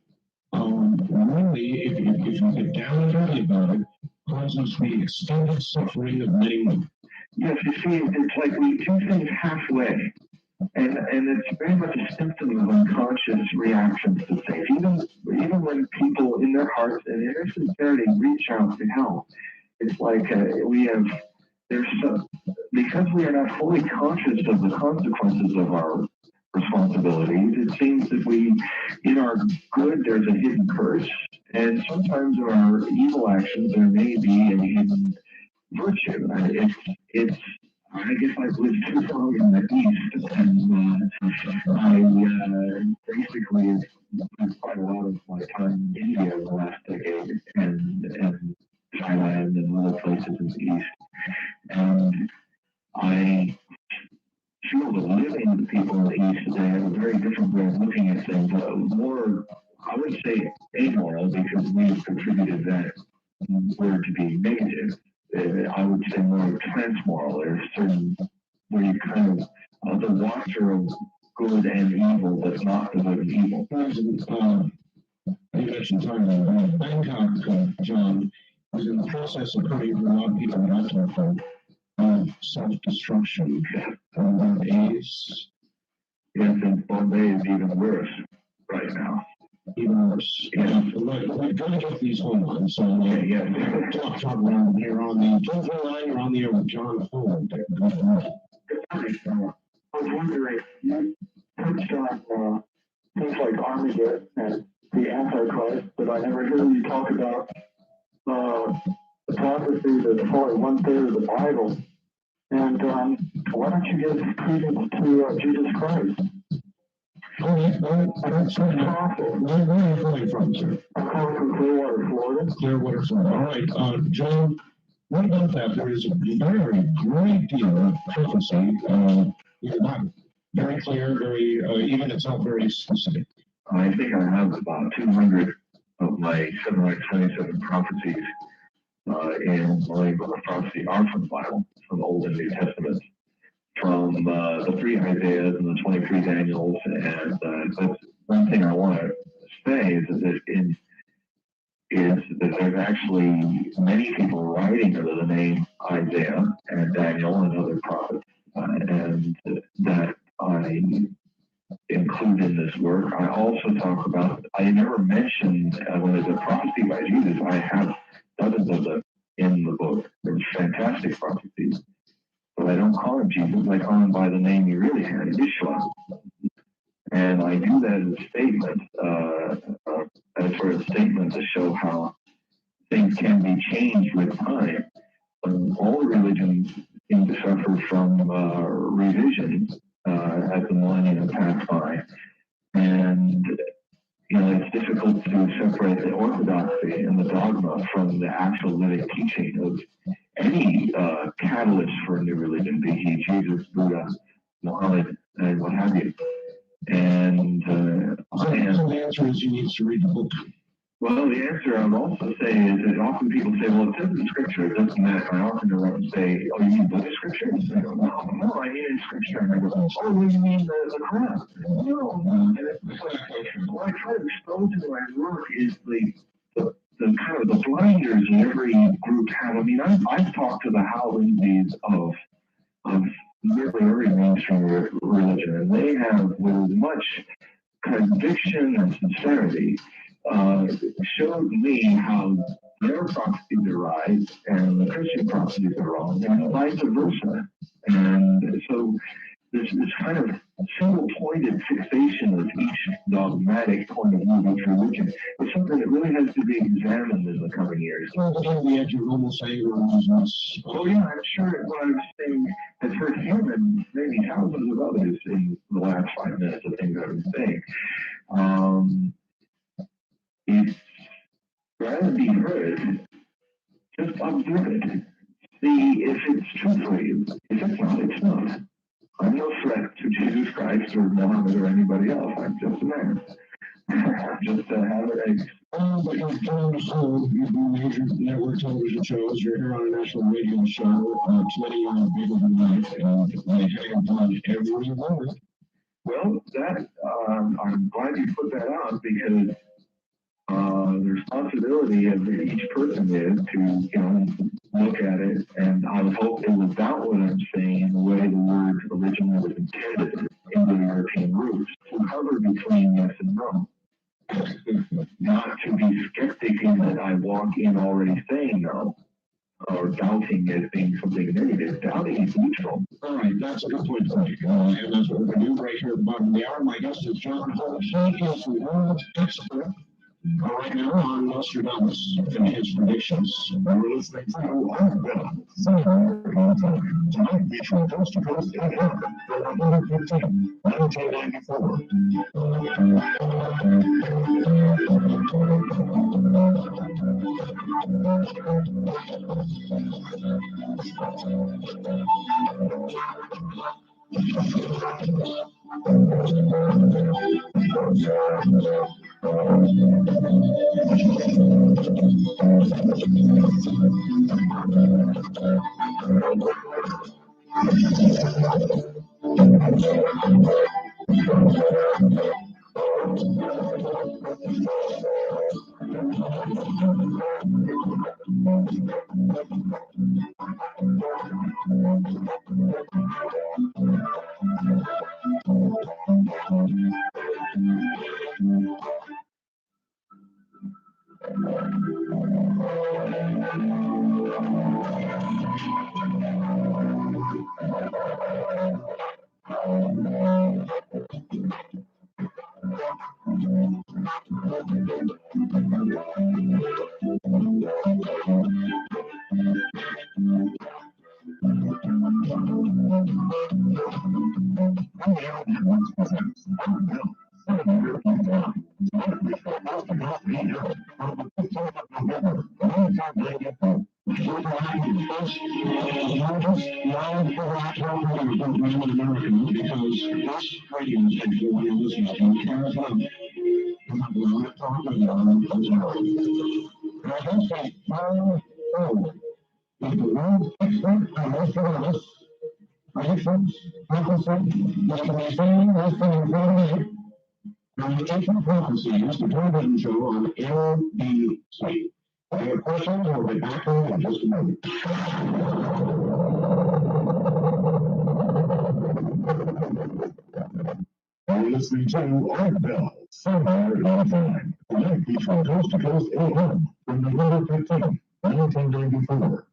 really, if you get down and dirty about it, causes the extended suffering of many women. Yes, you see, it's like we do things halfway. And it's very much a symptom of unconscious reactions to things. Even when people in their hearts and in their sincerity reach out to help, it's like because we are not fully conscious of the consequences of our responsibilities, it seems that in our good, there's a hidden curse. And sometimes in our evil actions, there may be a hidden virtue. I guess I've lived too long in the East, and I basically spent quite a lot of my time in India in the last decade, and Thailand and other places in the East. And I feel that living with people in the East today have a very different way of looking at things, more, I would say, amoral, because we've contributed that word to be negative. I would say more transmoral. There's certain where you kind of the watcher of good and evil, but not the good and evil. You mentioned Thailand. Bangkok, John, is in the process of putting a lot of people in that of self-destruction. AIDS. Yes, and Bombay is even worse right now. Even worse. Yeah. We're going to get these hormones. So, talk around here on the telephone line. You're on the air with John Holland. Good morning. I was wondering, you touched on things like Armageddon and the Antichrist, but I never heard you talk about the prophecy that's probably 1/3 of the Bible. And why don't you give credence to Jesus Christ? Okay, that's where are you calling from, sir? I'm calling from Clearwater, Florida. Clearwater, Florida. All right, John, what about that? There is a very great deal of prophecy in the Bible. Very clear, very, even itself very specific. I think I have about 200 of my 727 prophecies in my book of prophecy are from the Bible, from the Old and New Testaments, from the 3 Isaiahs and the 23 Daniels. And that's one thing I want to say is that is that there's actually many people writing under the name Isaiah and Daniel and other prophets, and that I include in this work. I also talk about, I never mentioned, when there's a prophecy by Jesus, I have dozens of them in the book. They're fantastic prophecies. But I don't call him Jesus, I call him by the name he really had, Yeshua. And I do that as a statement, as sort of a statement to show how things can be changed with time. All religions seem to suffer from revisions as the millennium passed by. And, you know, it's difficult to separate the orthodoxy and the dogma from the actual living teaching of any catalyst for a new religion, be he Jesus, Buddha, Muhammad, and what have you. And so the answer is you need to read the book. Well, the answer I would also say is that often people say, well, it says in Scripture, it doesn't matter. I often interrupt and say, oh, you mean Buddhist Scripture? And I go, no, I mean in Scripture. And I go, oh, well, you mean the Quran? No. And it's like, what I try to expose in my work is the kind of the blinders every group have. I mean, I've talked to the Howlingsies of nearly every mainstream religion, and they have, with much conviction and sincerity, showed me how their prophecies are right and the Christian prophecies are wrong, and vice versa. And so this kind of single-pointed fixation of each dogmatic point of view of each religion is something that really has to be examined in the coming years. On the edge of almost saying, oh yeah, I'm sure what I'm saying has hurt him and maybe thousands of others in the last 5 minutes of things I've been saying. It's rather be heard, just observe it. See if it's true for you. If it's not, it's not. I'm no threat to Jesus Christ or Muhammad or anybody else. I'm just a man. Just have it. But you're doing the show, you do major network television shows, you're here on a national radio show, many are bigger than life, and they have done every word. Well, that, I'm glad you put that out because the responsibility of each person is to, you know, look at it, and I would hope it was about what I'm saying in the way the word originally was intended in the European roots, to hover between yes and no. Not to be skeptic in that I walk in already saying no, or doubting as being something negative. Doubting is neutral. All right, that's a good point to make. And that's what we're going to do right here at the bottom of the hour. My guest is John HOUGE. He is the world expert right now on Nostradamus and his predictions. We're listening to Our God, tonight featuring Coast to Coast in air for 115, 1994. Ancient prophecies depend on show on NBC. I have questions, we'll be back in just a moment. You're listening to Art Bell, somewhere in time. Tonight featuring Coast to Coast AM from November 15th, 1994.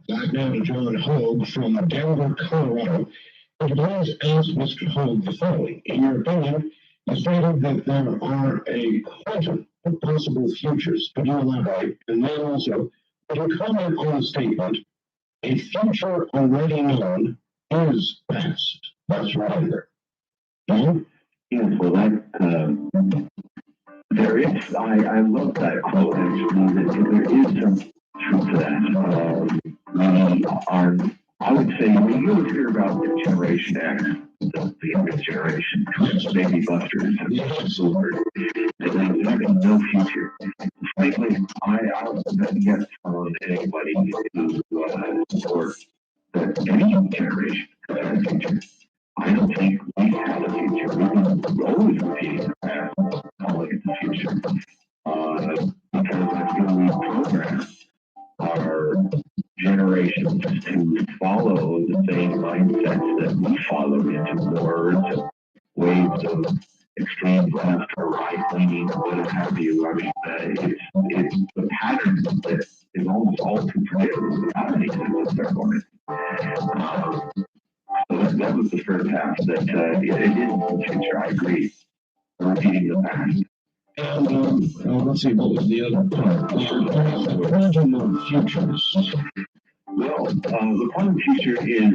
Back now to John HOUGE from Denver, Colorado. And today's asked Mr. HOUGE the following. In your opinion, you stated that there are a quantum of possible futures. Could you elaborate? And then also, could you comment on the statement, a future already known is past? That's right there. John? Yes, well, there is, I love that quote, actually, that there is some truth to that. We are, I would say, when you hear about the Generation X, the youngest generation, baby busters, and silver, there's really no future. Frankly, I don't get on anybody who, or that any generation has a future. I don't think we have a future. We've been always repeating the past, calling it the future. Because I feel we program our generations to follow the same mindsets that we follow into words, waves of extreme left or right leaning, or what have you. I mean, it's the pattern that is almost all too predictable without any sense of ceremony. So that was the first half, that it is the future, I agree. Repeating the past. And let's see, what was the other part? The quantum of futures. Well, the quantum future is,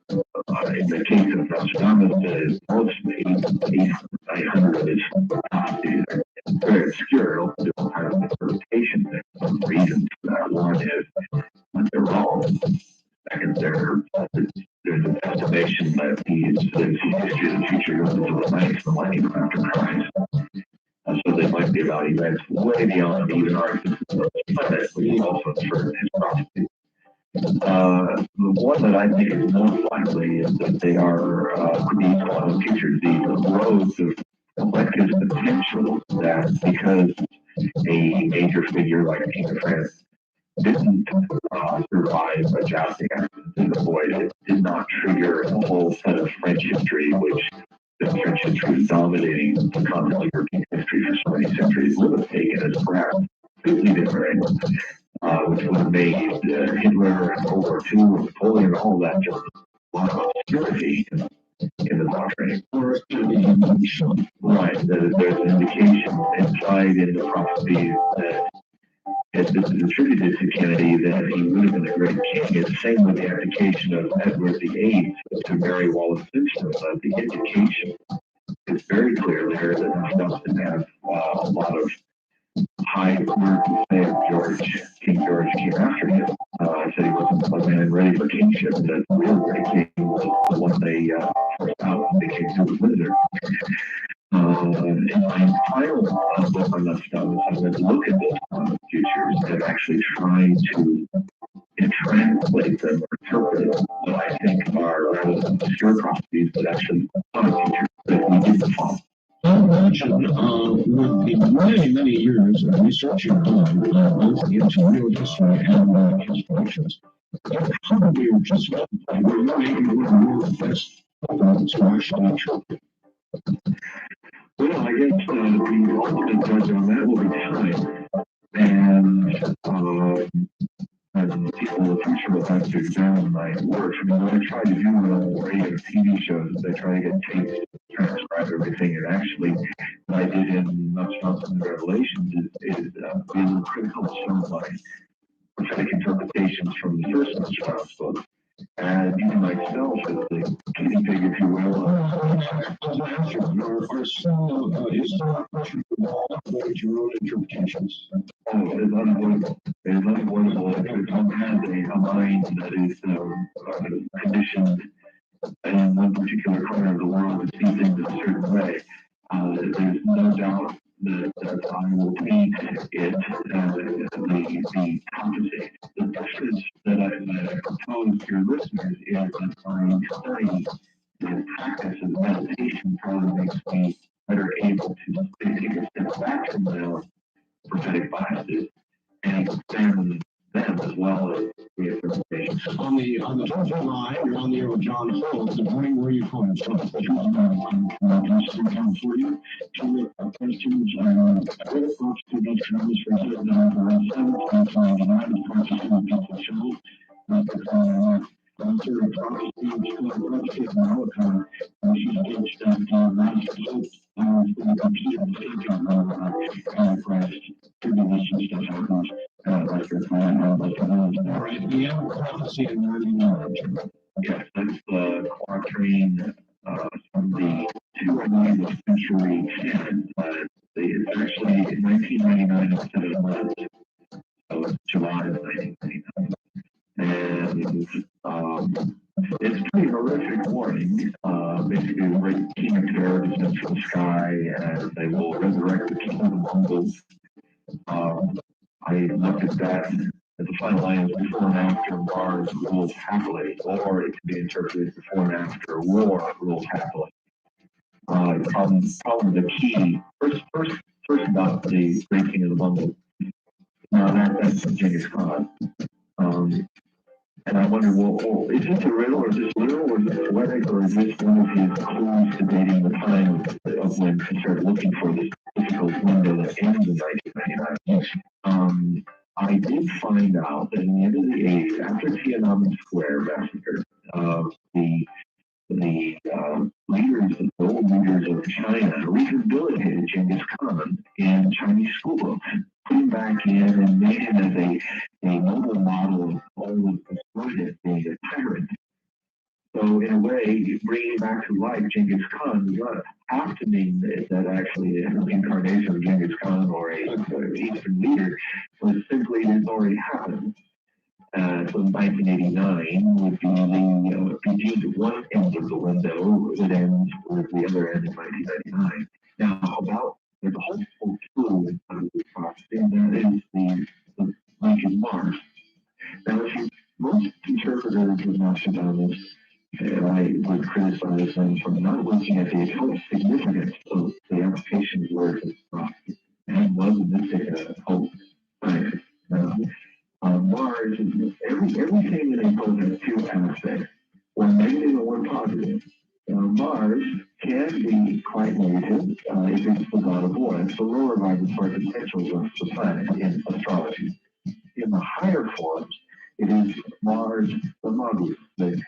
in the case of Nostradamus, most 800 of his prophecies are very obscure. Different kind of interpretations. There's some reasons for that. One is that they're wrong. Second, there's an estimation that his history of the future goes into the 9th millennium after Christ. So they might be about events way beyond even our existence on this planet, which is also inferred in his prophecy. The one that I think is most likely is that they are these quantum futures, these roads of collective potential, that because a major figure like King of France didn't survive a jousting accident in the void, it did not trigger a whole set of French history, which the French history was dominating the continental European history for so many centuries, would have taken as perhaps completely different, which would have made Hitler and World War II and Napoleon, all that just a lot of obscurity in the doctrine. Right, there's an indication implied in the prophecies that if this is attributed to Kennedy, then he would have been a great king. It's the same with the abdication of Edward VIII to Mary Wallace Simpson. The indication is very clear there that Nostradamus didn't have a lot of high words to say of King George came after him. I said he wasn't a man ready for kingship. That the real great king was the one they forced out and became super Windsor. In my final book on Nostradamus, I'm going to look at those futures and actually try to translate them or interpret what I think are rather than obscure prophecies, but actually futures that we didn't follow. I imagine with the many, many years of research you've done, both into real history and his predictions, you probably were just about where you maybe one of the best to actually interpret. Well, I guess the ultimate judge on that will be time. And people in the future will have to examine my work. I mean, what I try to do on radio and TV shows is I try to get tapes to transcribe everything. And actually, what I did in Nostradamus and Revelations is being critical of some of my prophetic interpretations from the first Nostradamus book. And using myself as the guinea pig, if you will. Is there a question for all according to your own interpretations? Oh, it's unavoidable. It is unavoidable. If one has a mind that is conditioned in one particular corner of the world to see things a certain way, there's no doubt that I will tweak it, the compensate. The difference that I propose to your listeners is that my study and practice of meditation probably makes me better able to take a step back from my own prophetic biases and examine them as well as the information. On the telephone line, you're on the air with John Phillips. Good morning. Where are you calling from? I'm from Eastern California. Two questions. I read a book to Nostradamus for 1999 as prophecy of the show. After a prophecy of Malachi, she states that God's hope is going to complete the stage of Antichrist, tribulation stuff happens. All right. The end prophecy in 99. Yes, that's the quatrain from the 200th century canon. It's actually in 1999 instead of months. So it's July of 1999. And it's pretty horrific warning. Basically, the great king of terror descends from the sky, and they will resurrect the king of the Mongols. I looked at that as the final line is before and after Mars rules happily, or it can be interpreted before and after war rules happily. Probably the key, first about the great king of the Mongols. Now that's Genghis Khan. And I wonder, well, is this a riddle, or is this literal, or is this poetic, or is this one of his clues to dating the time of when he started looking for this difficult window that ends in 1999? I did find out that in the end of the 80s, after Tiananmen Square massacre, the old leaders of China rehabilitated Genghis Khan in Chinese schoolbooks, put him back in and made him as a noble model of all of the exploited being a tyrant. So in a way, bringing back to life Genghis Khan does not have to mean that actually an incarnation of Genghis Khan or a Eastern leader, but simply it has already happened. So 1989 would be the deemed one end of the window that ends with the other end in 1999. Now, there's a hopeful tool in the prophecy, and that is the link in Mars. Now, most interpreters of Nostradamus, I would criticize them for not looking at the occult significance of the applications where it's prophecy. And was a mystic hope scientist. Mars, everything that they pose has two aspects, one negative and one positive. Mars can be quite negative if it's the god of war. It's the lower vibrant part potentials of the planet in astrology. In the higher forms, it is Mars, the Magus, the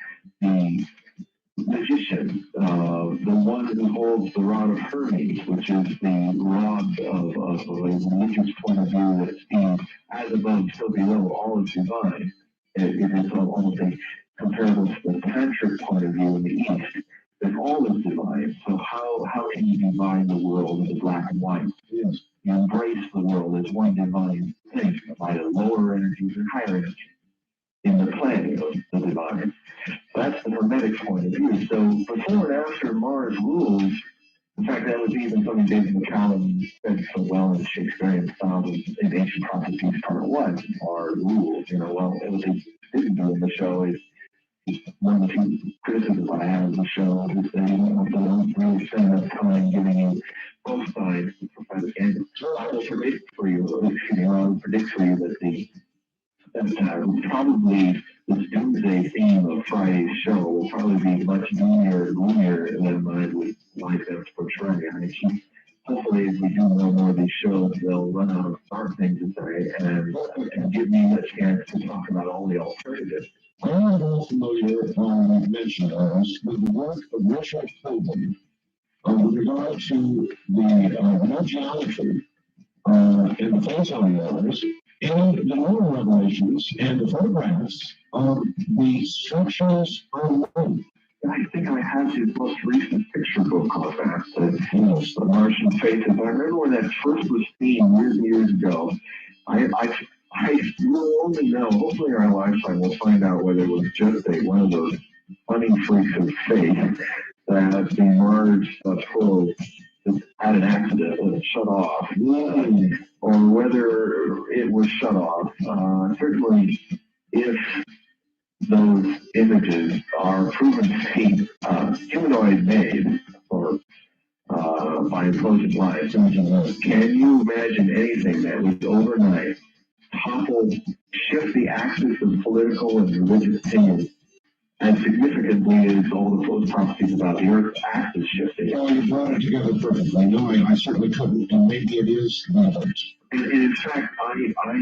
magician, the one who holds the rod of Hermes, which is the rod of a religious point of view that seems as above, so below, all is divine. It is almost a comparable to the tantric point of view in the East, that all is divine. So how can you divine the world into black and white? Yes. You embrace the world as one divine thing by the lower energies and higher energies in the planning of the divine. That's the Hermetic point of view. So before and after Mars rules, in fact, that was even something David McCallum said so well in Shakespearean style in Ancient Prophecies Part 1, Mars rules. What they didn't do in the show is one of the few criticisms I have of the show is they don't really spend enough time giving you both sides of the prophetic end. I will predict for you that probably this doomsday theme of Friday's show will probably be much gloomier than I would like them to portray. Hopefully, as we do more and more of these shows, they'll run out of dark things to say and give me a chance to talk about all the alternatives. I am not familiar, you mentioned us, with the work of Richard Hogan with regard to the geometry and the photon errors and the lunar revelations and the photographs of the structures on the moon. I think I have his most recent picture book on that, the Martian Faces. I remember when that first was seen years ago. I will only know, hopefully in our lifetime, we'll find out whether it was just one of those funny freaks of faith that the Mars probe had an accident and it shut off, or whether it was shut off. Certainly, if those images are proven to be humanoid made or by intelligent life, can you imagine anything that would overnight topple, shift the axis of political and religious opinion as significantly as all those prophecies about the Earth's axis shifting? Well, you brought it together perfectly. No, I certainly couldn't, and maybe it is relevant. And in fact, I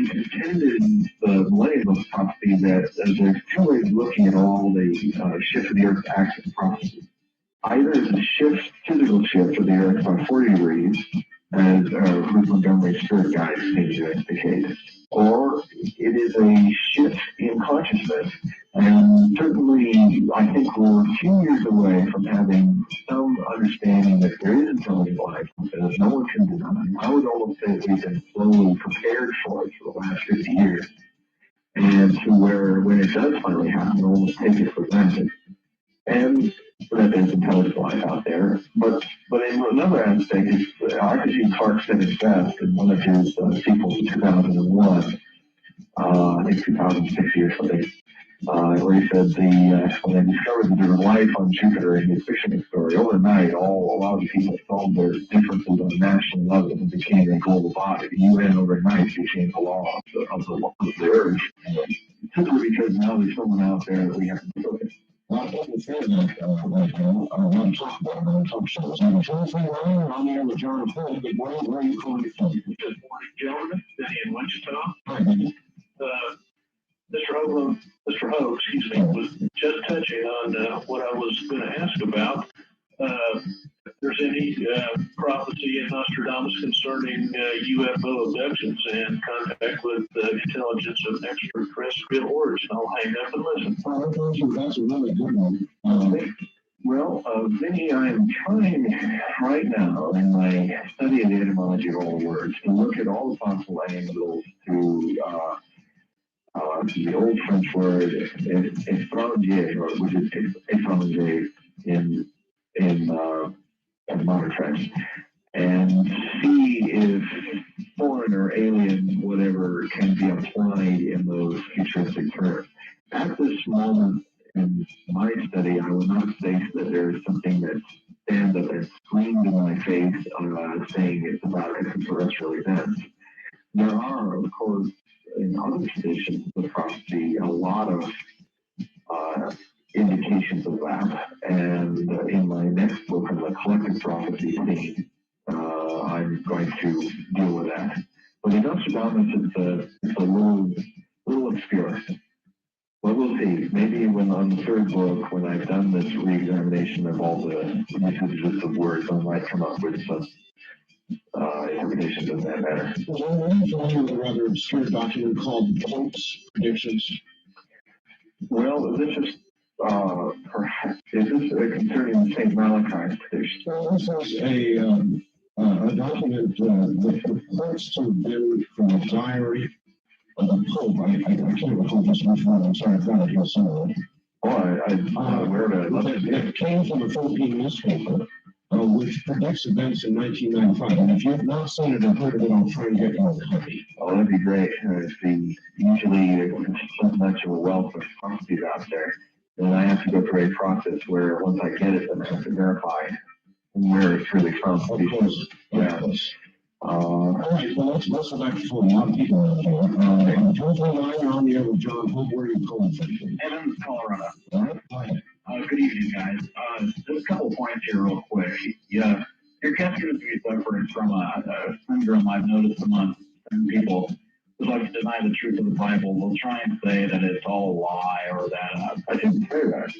contended in the Millennium Book prophecy that there's two ways of looking at all the shift of the Earth's axis prophecies. Either it's a shift, physical shift of the Earth by 40 degrees, as Ruth Montgomery's spirit guides seem to indicate, or it is a shift in consciousness. And certainly, I think we're a few years away from having some understanding that there is intelligent life, that no one can deny. I would almost say that we've been slowly prepared for it for the last 50 years, and to where when it does finally happen, we'll almost take it for granted. And that there's intelligent life out there. But in another aspect, Arthur C. Clarke said it best in one of his sequels in 2001, I think 2060 or something, where he said when they discovered that there was life on Jupiter in his fictional story, overnight, a lot of the people solved their differences on a national level and became a global body. The UN overnight became the law of the Earth, simply because now there's someone out there that we have to deal with. Well, I'm fair that, I want to talk about it on talk shows. I'm Jonathan Ryan, I'm here with John Paul. Good morning, where are you calling from? Good morning, gentlemen. City in Wichita. Hi, baby. Mr. Hogue, was just touching on what I was going to ask about. If there's any prophecy in Nostradamus concerning UFO abductions and contact with intelligence of extraterrestrial origin. I'll hang up and listen. That's a really good one. Vinny, I am trying right now in my study of the etymology of all words to look at all the possible angles to the old French word étranger, which is étranger in modern French, and see if foreign or alien, whatever, can be applied in those futuristic terms. At this moment in my study, I will not say that there is something that stands up and screams in my face saying it's about extraterrestrial events. There are, of course, in other traditions of prophecy, a lot of indications of that. And in my next book on the collective prophecy theme, I'm going to deal with that. But in Nostradamus, it's a little obscure. Well, we'll see. Maybe when on the third book, when I've done this re-examination of all the usages of words, I might come up with some interpretations of that matter. There's a rather obscure document called Pope's Predictions. Well, this is perhaps concerning the St. Malachi's prediction. Well, this is a document that purports to have been from a diary of the Pope. I can't recall just which one. I'm sorry, I've got it here somewhere. Oh, I'm aware of it. It came from a Philippine newspaper, which predicts events in 1995. And if you've not seen it or heard of it, I'll try and get you a copy. Oh, that'd be great. Usually there's so much of a wealth of prophecies out there, and I have to go through a process where once I get it, then I have to verify where it's really from. Of course. Yeah. All right, well, let's go back to a lot of people out here. I'm Jonathan Ryan, on the air with John Hope. Where are you calling from? Evans, Colorado. All right, go ahead. Good evening, guys. Just a couple of points here real quick. Yeah, your guest seems to be suffering from a syndrome I've noticed among certain people who like to deny the truth of the Bible. They'll try and say that it's all a lie or that. I didn't say that.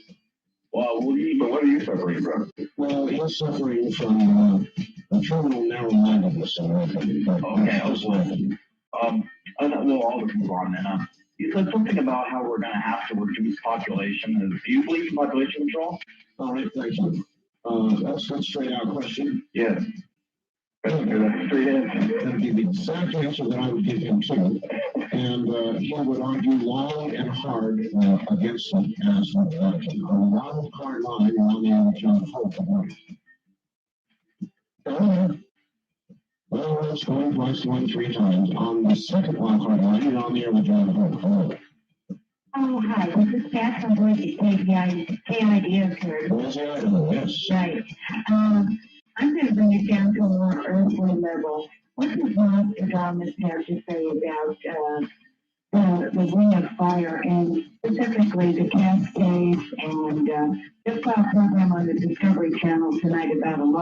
Well, but what are you suffering from? Well, he's suffering from a terminal narrow-mindedness. Okay, I was listening. I'll just move on then. You said something about how we're going to have to reduce population. Do you believe in population control? All right, thank you. That's a straight-out question. Yes. Straight in. That'd be the exact answer that I would give him too. And he would argue long and hard against it as an American. A long, hard line on the John Hope. Well, it's going twice, one, 3 times. On the second wildcard line, you're on the air with John Hope. Hello. Oh, hi, this is Pat from Boise, KIDS here. Boise, Idaho, yes. Right. I'm going to bring it down to a more earthly level. What does Nostradamus have to say about the ring of fire and specifically the cascades and just saw a program on the Discovery Channel tonight about a lot